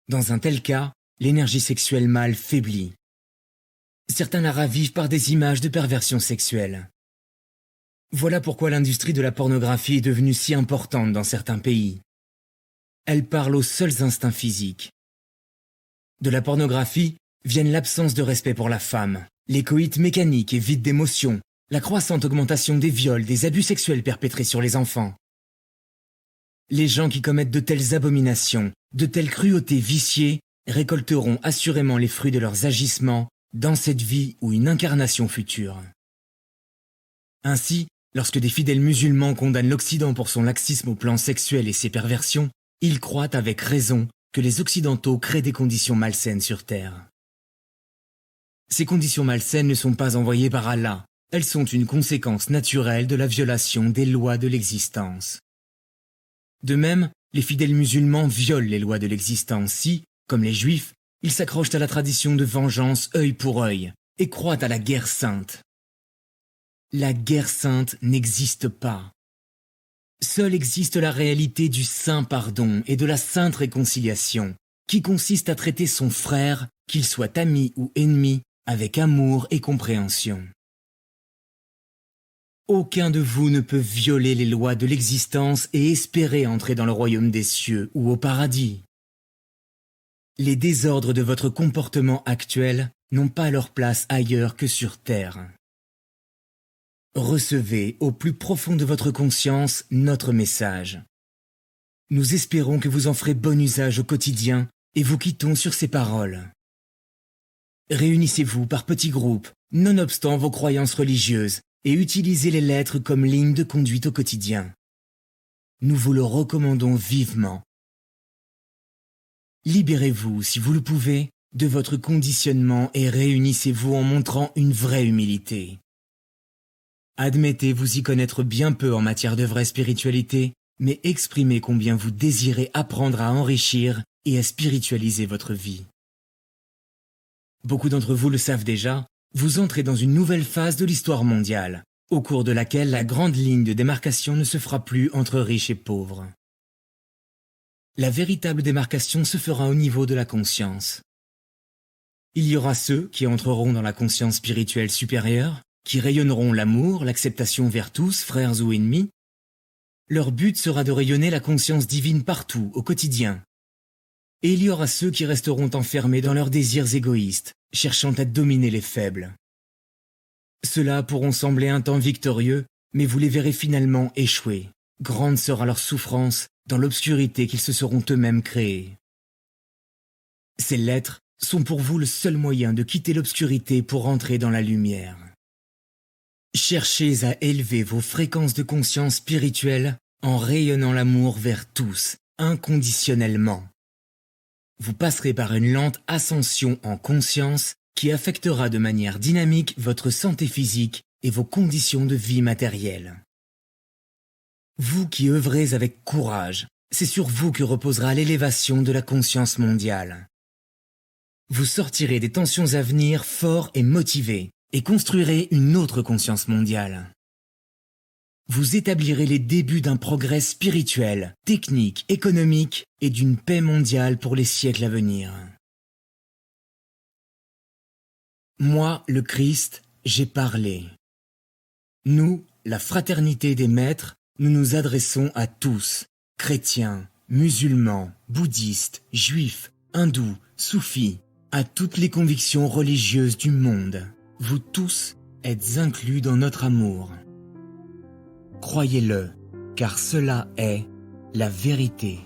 Dans un tel cas, l'énergie sexuelle mâle faiblit. Certains la ravivent par des images de perversion sexuelle. Voilà pourquoi l'industrie de la pornographie est devenue si importante dans certains pays. Elle parle aux seuls instincts physiques. De la pornographie viennent l'absence de respect pour la femme, les coïts mécaniques et vides d'émotions, la croissante augmentation des viols, des abus sexuels perpétrés sur les enfants. Les gens qui commettent de telles abominations, de telles cruautés viciées, récolteront assurément les fruits de leurs agissements dans cette vie ou une incarnation future. Ainsi, lorsque des fidèles musulmans condamnent l'Occident pour son laxisme au plan sexuel et ses perversions, ils croient avec raison que les Occidentaux créent des conditions malsaines sur Terre. Ces conditions malsaines ne sont pas envoyées par Allah, elles sont une conséquence naturelle de la violation des lois de l'existence. De même, les fidèles musulmans violent les lois de l'existence si, comme les Juifs, ils s'accrochent à la tradition de vengeance œil pour œil et croient à la guerre sainte. La guerre sainte n'existe pas. Seule existe la réalité du saint pardon et de la sainte réconciliation, qui consiste à traiter son frère, qu'il soit ami ou ennemi, avec amour et compréhension. Aucun de vous ne peut violer les lois de l'existence et espérer entrer dans le royaume des cieux ou au paradis. Les désordres de votre comportement actuel n'ont pas leur place ailleurs que sur terre. Recevez au plus profond de votre conscience notre message. Nous espérons que vous en ferez bon usage au quotidien et vous quittons sur ces paroles. Réunissez-vous par petits groupes, nonobstant vos croyances religieuses, et utilisez les lettres comme ligne de conduite au quotidien. Nous vous le recommandons vivement. Libérez-vous, si vous le pouvez, de votre conditionnement et réunissez-vous en montrant une vraie humilité. Admettez vous y connaître bien peu en matière de vraie spiritualité, mais exprimez combien vous désirez apprendre à enrichir et à spiritualiser votre vie. Beaucoup d'entre vous le savent déjà, vous entrez dans une nouvelle phase de l'histoire mondiale, au cours de laquelle la grande ligne de démarcation ne se fera plus entre riches et pauvres. La véritable démarcation se fera au niveau de la conscience. Il y aura ceux qui entreront dans la conscience spirituelle supérieure, qui rayonneront l'amour, l'acceptation vers tous, frères ou ennemis. Leur but sera de rayonner la conscience divine partout, au quotidien. Et il y aura ceux qui resteront enfermés dans leurs désirs égoïstes, cherchant à dominer les faibles. Ceux-là pourront sembler un temps victorieux, mais vous les verrez finalement échouer. Grande sera leur souffrance dans l'obscurité qu'ils se seront eux-mêmes créés. Ces lettres sont pour vous le seul moyen de quitter l'obscurité pour entrer dans la lumière. Cherchez à élever vos fréquences de conscience spirituelle en rayonnant l'amour vers tous, inconditionnellement. Vous passerez par une lente ascension en conscience qui affectera de manière dynamique votre santé physique et vos conditions de vie matérielles. Vous qui œuvrez avec courage, c'est sur vous que reposera l'élévation de la conscience mondiale. Vous sortirez des tensions à venir forts et motivés et construirez une autre conscience mondiale. Vous établirez les débuts d'un progrès spirituel, technique, économique et d'une paix mondiale pour les siècles à venir. Moi, le Christ, j'ai parlé. Nous, la fraternité des maîtres, nous nous adressons à tous, chrétiens, musulmans, bouddhistes, juifs, hindous, soufis, à toutes les convictions religieuses du monde. Vous tous êtes inclus dans notre amour. Croyez-le, car cela est la vérité.